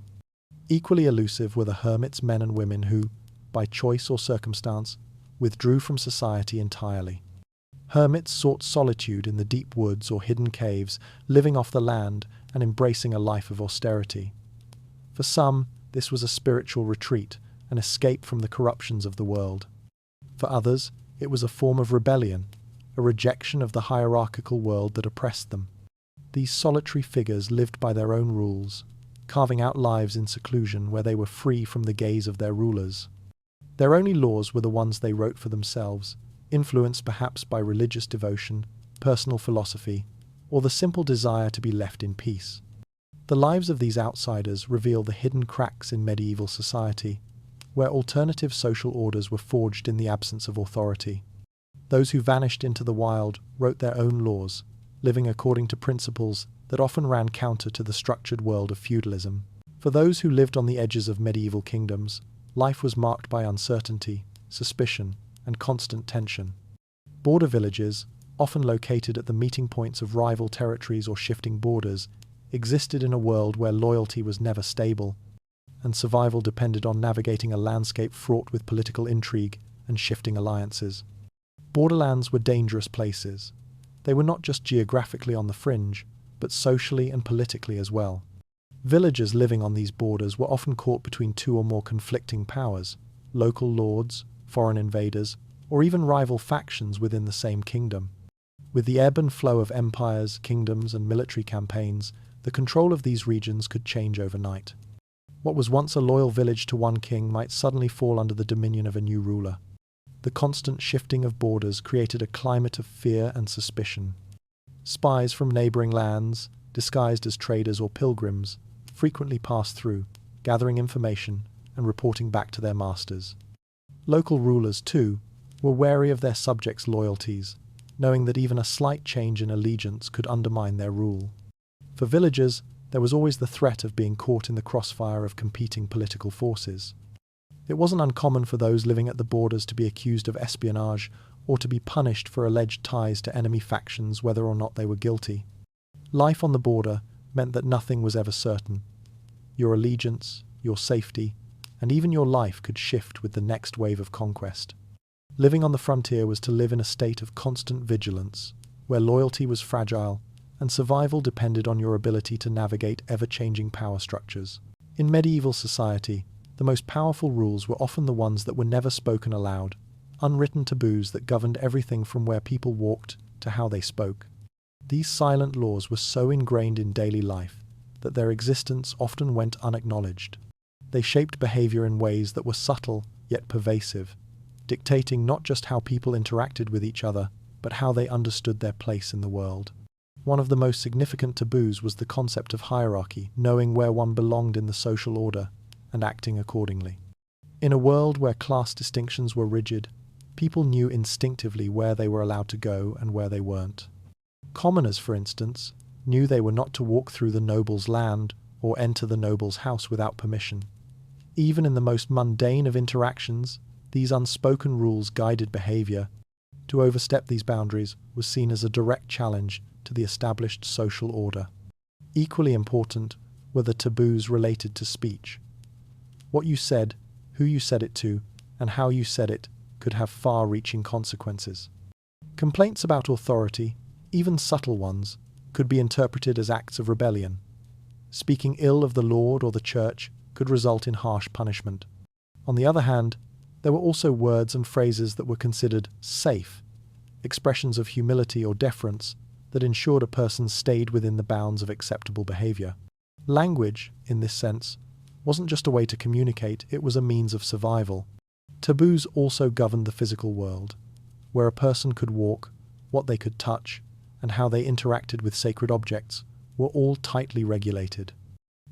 [SPEAKER 1] Equally elusive were the hermits, men and women who, by choice or circumstance, withdrew from society entirely. Hermits sought solitude in the deep woods or hidden caves, living off the land and embracing a life of austerity. For some, this was a spiritual retreat, an escape from the corruptions of the world. For others, it was a form of rebellion, a rejection of the hierarchical world that oppressed them. These solitary figures lived by their own rules, carving out lives in seclusion where they were free from the gaze of their rulers. Their only laws were the ones they wrote for themselves, influenced perhaps by religious devotion, personal philosophy, or the simple desire to be left in peace. The lives of these outsiders reveal the hidden cracks in medieval society, where alternative social orders were forged in the absence of authority. Those who vanished into the wild wrote their own laws, living according to principles that often ran counter to the structured world of feudalism. For those who lived on the edges of medieval kingdoms, life was marked by uncertainty, suspicion, and constant tension. Border villages, often located at the meeting points of rival territories or shifting borders, existed in a world where loyalty was never stable, and survival depended on navigating a landscape fraught with political intrigue and shifting alliances. Borderlands were dangerous places. They were not just geographically on the fringe, but socially and politically as well. Villagers living on these borders were often caught between two or more conflicting powers, local lords, foreign invaders, or even rival factions within the same kingdom. With the ebb and flow of empires, kingdoms, and military campaigns, the control of these regions could change overnight. What was once a loyal village to one king might suddenly fall under the dominion of a new ruler. The constant shifting of borders created a climate of fear and suspicion. Spies from neighboring lands, disguised as traders or pilgrims, frequently passed through, gathering information and reporting back to their masters. Local rulers, too, were wary of their subjects' loyalties, knowing that even a slight change in allegiance could undermine their rule. For villagers, there was always the threat of being caught in the crossfire of competing political forces. It wasn't uncommon for those living at the borders to be accused of espionage or to be punished for alleged ties to enemy factions whether or not they were guilty. Life on the border meant that nothing was ever certain. Your allegiance, your safety, and even your life could shift with the next wave of conquest. Living on the frontier was to live in a state of constant vigilance, where loyalty was fragile and survival depended on your ability to navigate ever-changing power structures. In medieval society, the most powerful rules were often the ones that were never spoken aloud, unwritten taboos that governed everything from where people walked to how they spoke. These silent laws were so ingrained in daily life that their existence often went unacknowledged. They shaped behavior in ways that were subtle yet pervasive, dictating not just how people interacted with each other, but how they understood their place in the world. One of the most significant taboos was the concept of hierarchy, knowing where one belonged in the social order and acting accordingly. In a world where class distinctions were rigid, people knew instinctively where they were allowed to go and where they weren't. Commoners, for instance, knew they were not to walk through the noble's land or enter the noble's house without permission. Even in the most mundane of interactions, these unspoken rules guided behavior, To overstep these boundaries was seen as a direct challenge to the established social order. Equally important were the taboos related to speech. What you said, who you said it to, and how you said it could have far-reaching consequences. Complaints about authority, even subtle ones, could be interpreted as acts of rebellion. Speaking ill of the Lord or the Church could result in harsh punishment. On the other hand, there were also words and phrases that were considered safe, expressions of humility or deference that ensured a person stayed within the bounds of acceptable behavior. Language, in this sense, wasn't just a way to communicate, it was a means of survival. Taboos also governed the physical world, where a person could walk, what they could touch, and how they interacted with sacred objects were all tightly regulated.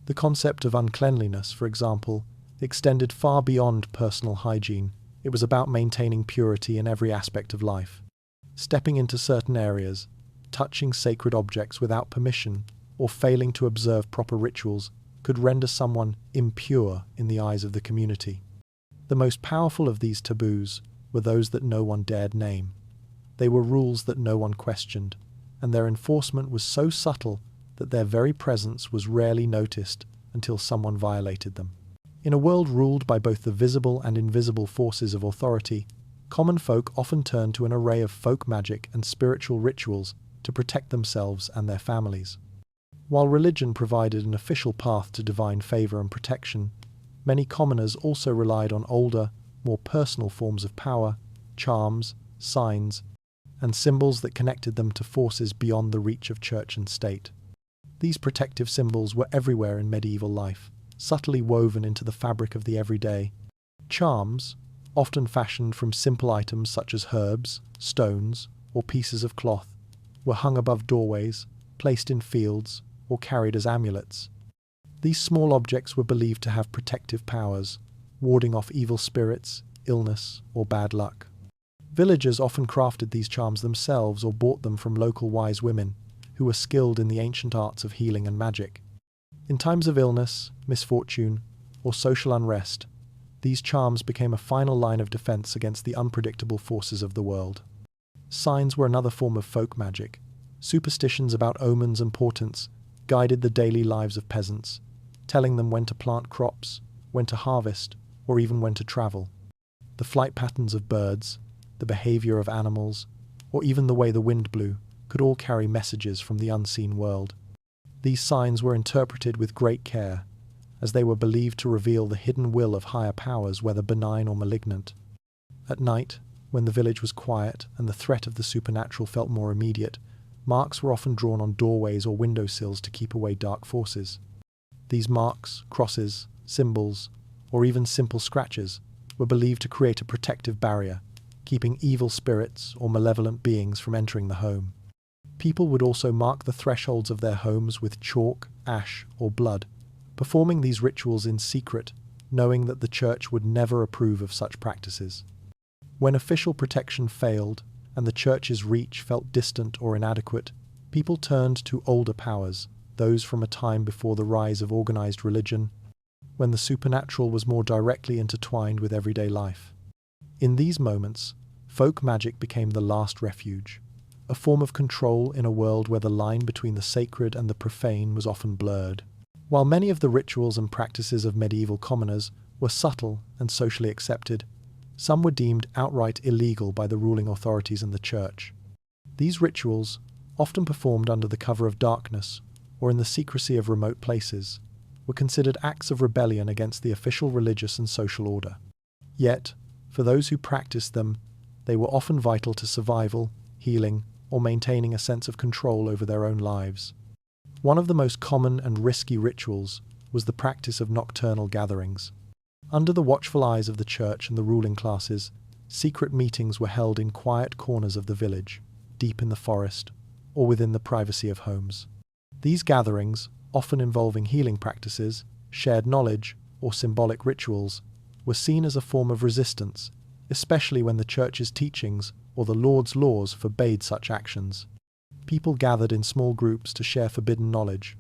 [SPEAKER 1] The concept of uncleanliness, for example, extended far beyond personal hygiene. It was about maintaining purity in every aspect of life. Stepping into certain areas, touching sacred objects without permission, or failing to observe proper rituals could render someone impure in the eyes of the community. The most powerful of these taboos were those that no one dared name. They were rules that no one questioned, and their enforcement was so subtle that their very presence was rarely noticed until someone violated them. In a world ruled by both the visible and invisible forces of authority, common folk often turned to an array of folk magic and spiritual rituals to protect themselves and their families. While religion provided an official path to divine favor and protection, many commoners also relied on older, more personal forms of power, charms, signs, and symbols that connected them to forces beyond the reach of church and state. These protective symbols were everywhere in medieval life, subtly woven into the fabric of the everyday. Charms, often fashioned from simple items such as herbs, stones, or pieces of cloth, were hung above doorways, placed in fields, or carried as amulets. These small objects were believed to have protective powers, warding off evil spirits, illness, or bad luck. Villagers often crafted these charms themselves or bought them from local wise women who were skilled in the ancient arts of healing and magic. In times of illness, misfortune, or social unrest, these charms became a final line of defense against the unpredictable forces of the world. Signs were another form of folk magic. Superstitions about omens and portents guided the daily lives of peasants, telling them when to plant crops, when to harvest, or even when to travel. The flight patterns of birds, the behavior of animals, or even the way the wind blew, could all carry messages from the unseen world. These signs were interpreted with great care, as they were believed to reveal the hidden will of higher powers, whether benign or malignant. At night, when the village was quiet and the threat of the supernatural felt more immediate, marks were often drawn on doorways or windowsills to keep away dark forces. These marks, crosses, symbols, or even simple scratches were believed to create a protective barrier, keeping evil spirits or malevolent beings from entering the home. People would also mark the thresholds of their homes with chalk, ash, or blood, performing these rituals in secret, knowing that the church would never approve of such practices. When official protection failed, and the church's reach felt distant or inadequate, people turned to older powers, those from a time before the rise of organized religion, when the supernatural was more directly intertwined with everyday life. In these moments, folk magic became the last refuge, a form of control in a world where the line between the sacred and the profane was often blurred. While many of the rituals and practices of medieval commoners were subtle and socially accepted, some were deemed outright illegal by the ruling authorities and the church. These rituals, often performed under the cover of darkness or in the secrecy of remote places, were considered acts of rebellion against the official religious and social order. Yet, for those who practiced them, they were often vital to survival, healing, or maintaining a sense of control over their own lives. One of the most common and risky rituals was the practice of nocturnal gatherings. Under the watchful eyes of the church and the ruling classes, secret meetings were held in quiet corners of the village, deep in the forest, or within the privacy of homes. These gatherings, often involving healing practices, shared knowledge, or symbolic rituals, were seen as a form of resistance, especially when the church's teachings or the Lord's laws forbade such actions. People gathered in small groups to share forbidden knowledge,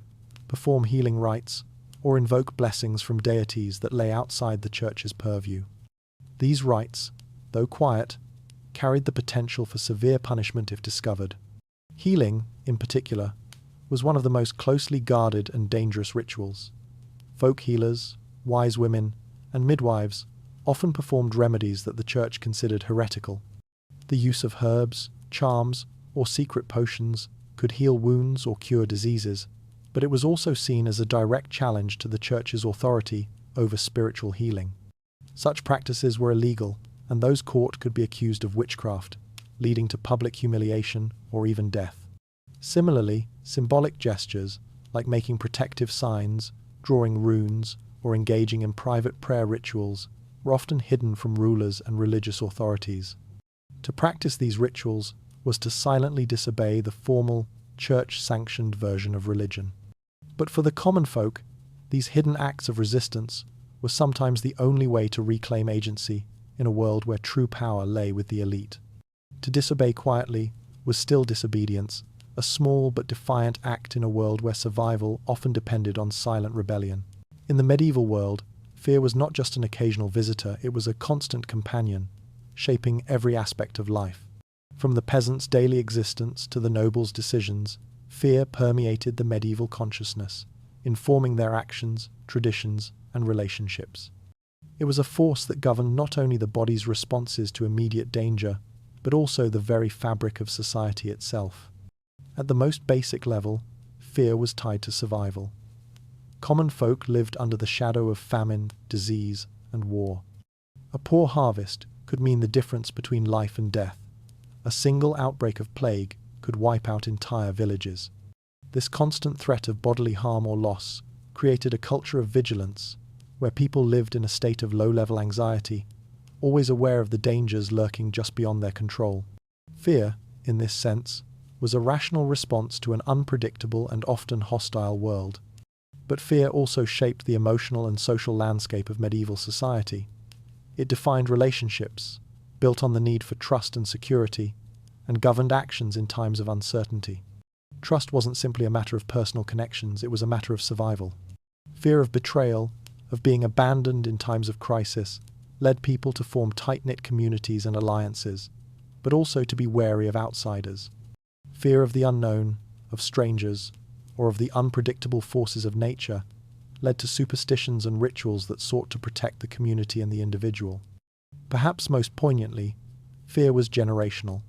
[SPEAKER 1] perform healing rites, or invoke blessings from deities that lay outside the church's purview. These rites, though quiet, carried the potential for severe punishment if discovered. Healing, in particular, was one of the most closely guarded and dangerous rituals. Folk healers, wise women, and midwives often performed remedies that the church considered heretical. The use of herbs, charms, or secret potions could heal wounds or cure diseases, but it was also seen as a direct challenge to the church's authority over spiritual healing. Such practices were illegal, and those caught could be accused of witchcraft, leading to public humiliation or even death. Similarly, symbolic gestures, like making protective signs, drawing runes, or engaging in private prayer rituals, were often hidden from rulers and religious authorities. To practice these rituals was to silently disobey the formal, church-sanctioned version of religion. But for the common folk, these hidden acts of resistance were sometimes the only way to reclaim agency in a world where true power lay with the elite. To disobey quietly was still disobedience, a small but defiant act in a world where survival often depended on silent rebellion. In the medieval world, fear was not just an occasional visitor, it was a constant companion, shaping every aspect of life. From the peasants' daily existence to the nobles' decisions, fear permeated the medieval consciousness, informing their actions, traditions, and relationships. It was a force that governed not only the body's responses to immediate danger, but also the very fabric of society itself. At the most basic level, fear was tied to survival. Common folk lived under the shadow of famine, disease, and war. A poor harvest could mean the difference between life and death. A single outbreak of plague could wipe out entire villages. This constant threat of bodily harm or loss created a culture of vigilance, where people lived in a state of low-level anxiety, always aware of the dangers lurking just beyond their control. Fear, in this sense, was a rational response to an unpredictable and often hostile world. But fear also shaped the emotional and social landscape of medieval society. It defined relationships, built on the need for trust and security, and governed actions in times of uncertainty. Trust wasn't simply a matter of personal connections, it was a matter of survival. Fear of betrayal, of being abandoned in times of crisis, led people to form tight-knit communities and alliances, but also to be wary of outsiders. Fear of the unknown, of strangers, or of the unpredictable forces of nature led to superstitions and rituals that sought to protect the community and the individual. Perhaps most poignantly, fear was generational.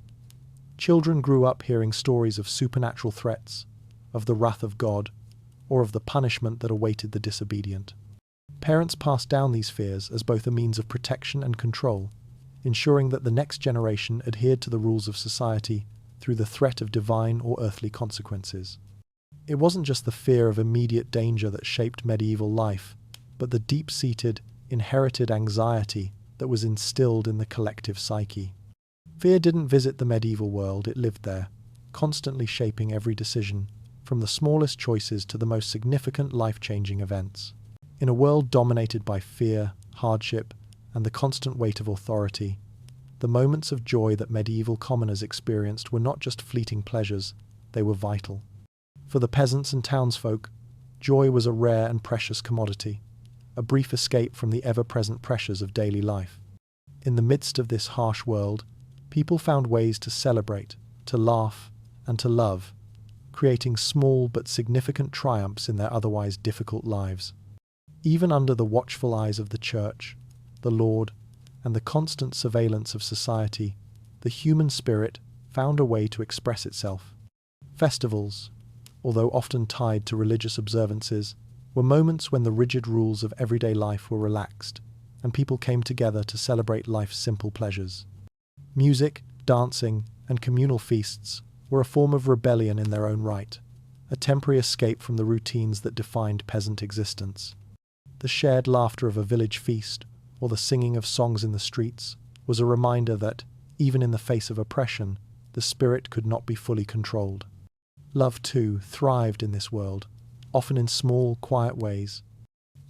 [SPEAKER 1] Children grew up hearing stories of supernatural threats, of the wrath of God, or of the punishment that awaited the disobedient. Parents passed down these fears as both a means of protection and control, ensuring that the next generation adhered to the rules of society through the threat of divine or earthly consequences. It wasn't just the fear of immediate danger that shaped medieval life, but the deep-seated, inherited anxiety that was instilled in the collective psyche. Fear didn't visit the medieval world, it lived there, constantly shaping every decision, from the smallest choices to the most significant life-changing events. In a world dominated by fear, hardship, and the constant weight of authority, the moments of joy that medieval commoners experienced were not just fleeting pleasures, they were vital. For the peasants and townsfolk, joy was a rare and precious commodity, a brief escape from the ever-present pressures of daily life. In the midst of this harsh world, people found ways to celebrate, to laugh, and to love, creating small but significant triumphs in their otherwise difficult lives. Even under the watchful eyes of the Church, the Lord, and the constant surveillance of society, the human spirit found a way to express itself. Festivals, although often tied to religious observances, were moments when the rigid rules of everyday life were relaxed, and people came together to celebrate life's simple pleasures. Music, dancing, and communal feasts were a form of rebellion in their own right, a temporary escape from the routines that defined peasant existence. The shared laughter of a village feast, or the singing of songs in the streets, was a reminder that, even in the face of oppression, the spirit could not be fully controlled. Love, too, thrived in this world, often in small, quiet ways.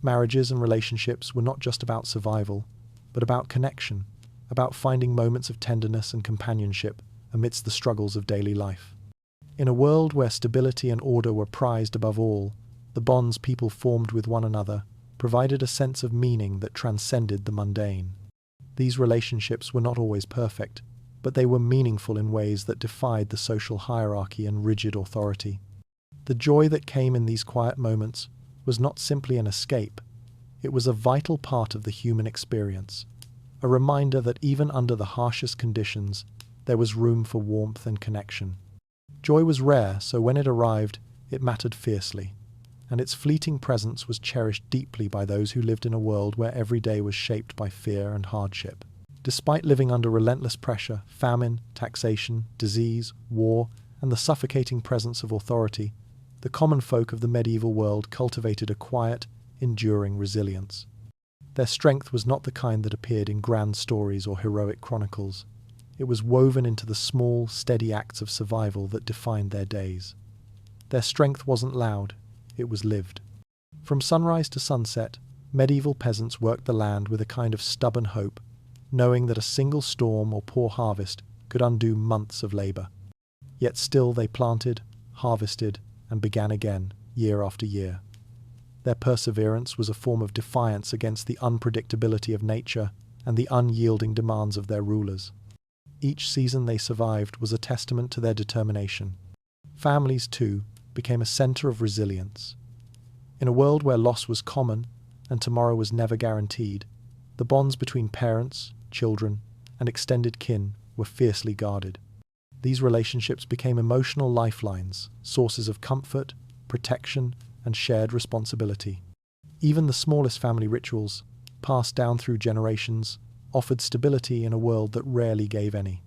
[SPEAKER 1] Marriages and relationships were not just about survival, but about connection, about finding moments of tenderness and companionship amidst the struggles of daily life. In a world where stability and order were prized above all, the bonds people formed with one another provided a sense of meaning that transcended the mundane. These relationships were not always perfect, but they were meaningful in ways that defied the social hierarchy and rigid authority. The joy that came in these quiet moments was not simply an escape, it was a vital part of the human experience, a reminder that even under the harshest conditions, there was room for warmth and connection. Joy was rare, so when it arrived, it mattered fiercely, and its fleeting presence was cherished deeply by those who lived in a world where every day was shaped by fear and hardship. Despite living under relentless pressure, famine, taxation, disease, war, and the suffocating presence of authority, the common folk of the medieval world cultivated a quiet, enduring resilience. Their strength was not the kind that appeared in grand stories or heroic chronicles. It was woven into the small, steady acts of survival that defined their days. Their strength wasn't loud, it was lived. From sunrise to sunset, medieval peasants worked the land with a kind of stubborn hope, knowing that a single storm or poor harvest could undo months of labour. Yet still they planted, harvested, and began again, year after year. Their perseverance was a form of defiance against the unpredictability of nature and the unyielding demands of their rulers. Each season they survived was a testament to their determination. Families, too, became a centre of resilience. In a world where loss was common and tomorrow was never guaranteed, the bonds between parents, children, and extended kin were fiercely guarded. These relationships became emotional lifelines, sources of comfort, protection, and shared responsibility. Even the smallest family rituals, passed down through generations, offered stability in a world that rarely gave any.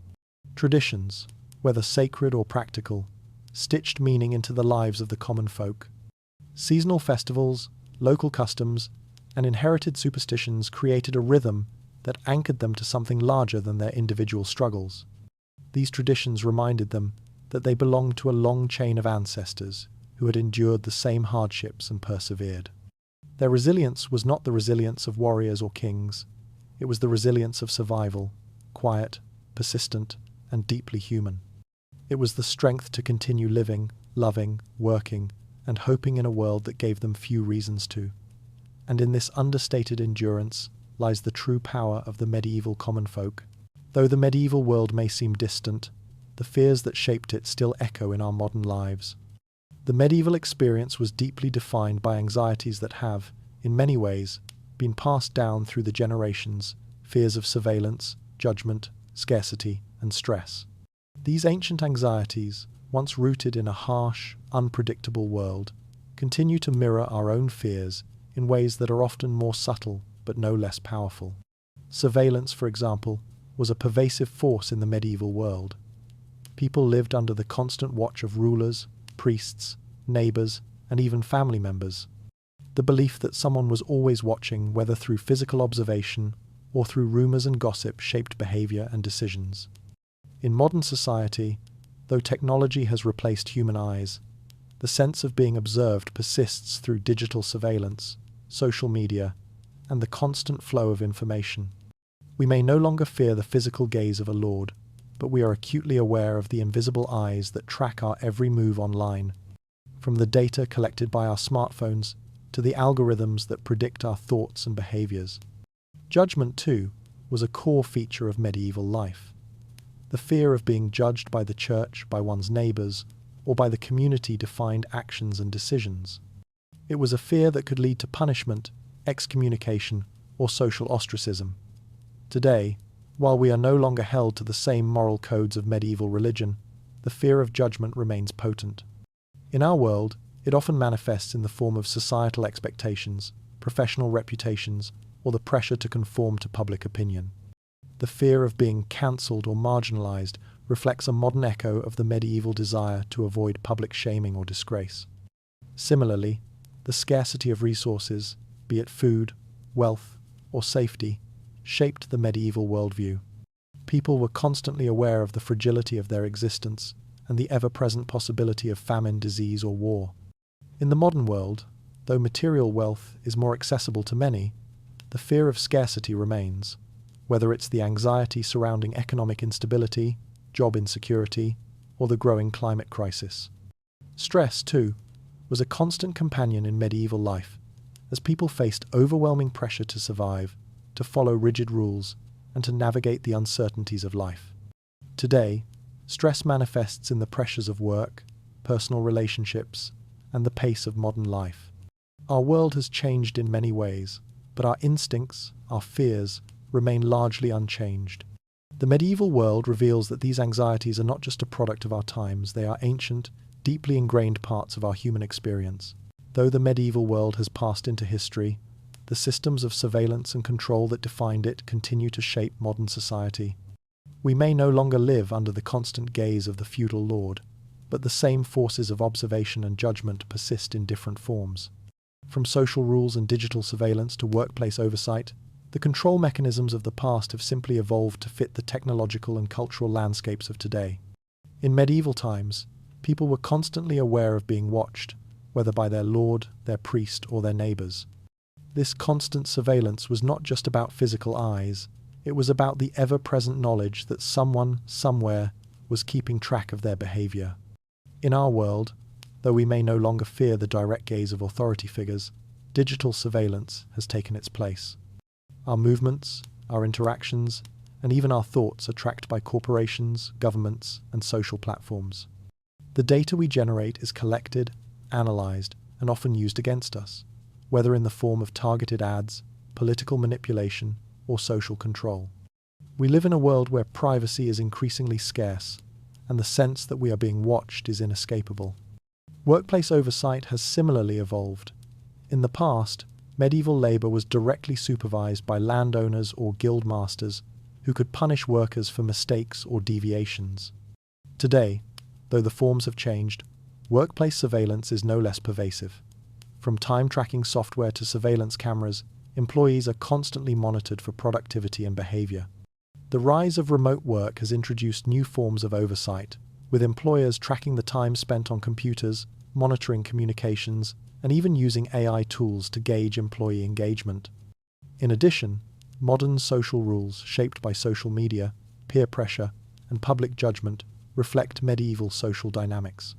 [SPEAKER 1] Traditions, whether sacred or practical, stitched meaning into the lives of the common folk. Seasonal festivals, local customs, and inherited superstitions created a rhythm that anchored them to something larger than their individual struggles. These traditions reminded them that they belonged to a long chain of ancestors who had endured the same hardships and persevered. Their resilience was not the resilience of warriors or kings. It was the resilience of survival, quiet, persistent, and deeply human. It was the strength to continue living, loving, working, and hoping in a world that gave them few reasons to. And in this understated endurance lies the true power of the medieval common folk. Though the medieval world may seem distant, the fears that shaped it still echo in our modern lives. The medieval experience was deeply defined by anxieties that have, in many ways, been passed down through the generations: fears of surveillance, judgment, scarcity, and stress. These ancient anxieties, once rooted in a harsh, unpredictable world, continue to mirror our own fears in ways that are often more subtle but no less powerful. Surveillance, for example, was a pervasive force in the medieval world. People lived under the constant watch of rulers, priests, neighbours, and even family members. The belief that someone was always watching, whether through physical observation or through rumours and gossip, shaped behaviour and decisions. In modern society, though technology has replaced human eyes, the sense of being observed persists through digital surveillance, social media, and the constant flow of information. We may no longer fear the physical gaze of a lord, but we are acutely aware of the invisible eyes that track our every move online, from the data collected by our smartphones to the algorithms that predict our thoughts and behaviours. Judgment, too, was a core feature of medieval life. The fear of being judged by the church, by one's neighbours, or by the community defined actions and decisions. It was a fear that could lead to punishment, excommunication, or social ostracism. Today, while we are no longer held to the same moral codes of medieval religion, the fear of judgment remains potent. In our world, it often manifests in the form of societal expectations, professional reputations, or the pressure to conform to public opinion. The fear of being cancelled or marginalised reflects a modern echo of the medieval desire to avoid public shaming or disgrace. Similarly, the scarcity of resources, be it food, wealth, or safety, shaped the medieval worldview. People were constantly aware of the fragility of their existence and the ever-present possibility of famine, disease, or war. In the modern world, though material wealth is more accessible to many, the fear of scarcity remains, whether it's the anxiety surrounding economic instability, job insecurity, or the growing climate crisis. Stress, too, was a constant companion in medieval life, as people faced overwhelming pressure to survive, to follow rigid rules, and to navigate the uncertainties of life. Today, stress manifests in the pressures of work, personal relationships, and the pace of modern life. Our world has changed in many ways, but our instincts, our fears, remain largely unchanged. The medieval world reveals that these anxieties are not just a product of our times, they are ancient, deeply ingrained parts of our human experience. Though the medieval world has passed into history, the systems of surveillance and control that defined it continue to shape modern society. We may no longer live under the constant gaze of the feudal lord, but the same forces of observation and judgment persist in different forms. From social rules and digital surveillance to workplace oversight, the control mechanisms of the past have simply evolved to fit the technological and cultural landscapes of today. In medieval times, people were constantly aware of being watched, whether by their lord, their priest, or their neighbors. This constant surveillance was not just about physical eyes, it was about the ever-present knowledge that someone, somewhere, was keeping track of their behavior. In our world, though we may no longer fear the direct gaze of authority figures, digital surveillance has taken its place. Our movements, our interactions, and even our thoughts are tracked by corporations, governments, and social platforms. The data we generate is collected, analyzed, and often used against us, whether in the form of targeted ads, political manipulation, or social control. We live in a world where privacy is increasingly scarce, and the sense that we are being watched is inescapable. Workplace oversight has similarly evolved. In the past, medieval labor was directly supervised by landowners or guild masters who could punish workers for mistakes or deviations. Today, though the forms have changed, workplace surveillance is no less pervasive. From time-tracking software to surveillance cameras, employees are constantly monitored for productivity and behavior. The rise of remote work has introduced new forms of oversight, with employers tracking the time spent on computers, monitoring communications, and even using AI tools to gauge employee engagement. In addition, modern social rules shaped by social media, peer pressure, and public judgment reflect medieval social dynamics.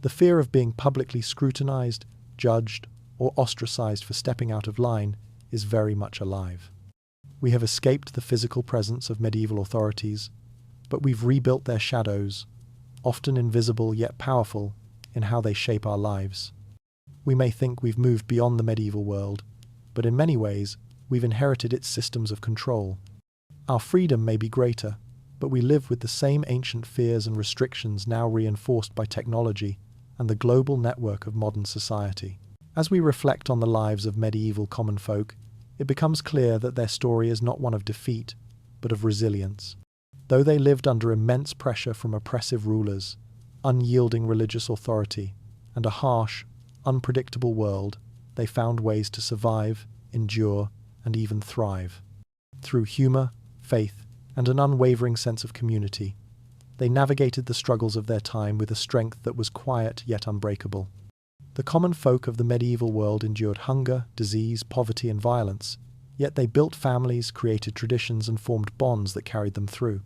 [SPEAKER 1] The fear of being publicly scrutinized, judged, or ostracized for stepping out of line is very much alive. We have escaped the physical presence of medieval authorities, but we've rebuilt their shadows, often invisible yet powerful, in how they shape our lives. We may think we've moved beyond the medieval world, but in many ways, we've inherited its systems of control. Our freedom may be greater, but we live with the same ancient fears and restrictions now reinforced by technology and the global network of modern society. As we reflect on the lives of medieval common folk, it becomes clear that their story is not one of defeat, but of resilience. Though they lived under immense pressure from oppressive rulers, unyielding religious authority, and a harsh, unpredictable world, they found ways to survive, endure, and even thrive. Through humor, faith, and an unwavering sense of community, they navigated the struggles of their time with a strength that was quiet yet unbreakable. The common folk of the medieval world endured hunger, disease, poverty, and violence, yet they built families, created traditions, and formed bonds that carried them through.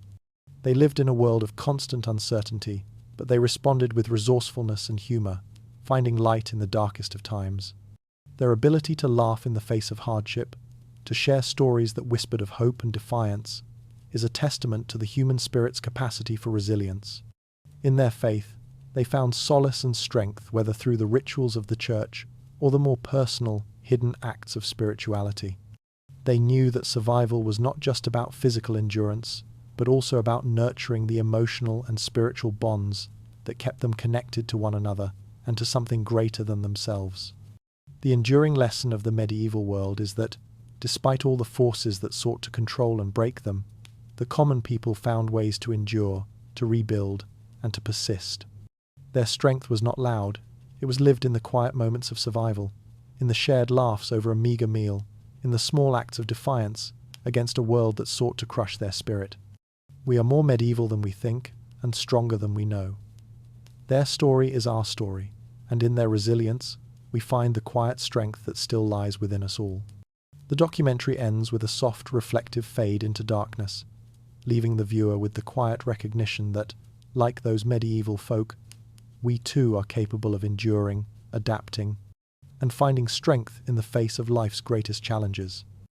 [SPEAKER 1] They lived in a world of constant uncertainty, but they responded with resourcefulness and humor, finding light in the darkest of times. Their ability to laugh in the face of hardship, to share stories that whispered of hope and defiance, is a testament to the human spirit's capacity for resilience. In their faith, they found solace and strength whether through the rituals of the church or the more personal, hidden acts of spirituality. They knew that survival was not just about physical endurance, but also about nurturing the emotional and spiritual bonds that kept them connected to one another and to something greater than themselves. The enduring lesson of the medieval world is that, despite all the forces that sought to control and break them, the common people found ways to endure, to rebuild, and to persist. Their strength was not loud, it was lived in the quiet moments of survival, in the shared laughs over a meager meal, in the small acts of defiance against a world that sought to crush their spirit. We are more medieval than we think, and stronger than we know. Their story is our story, and in their resilience, we find the quiet strength that still lies within us all. The documentary ends with a soft, reflective fade into darkness, leaving the viewer with the quiet recognition that, like those medieval folk, we too are capable of enduring, adapting, and finding strength in the face of life's greatest challenges.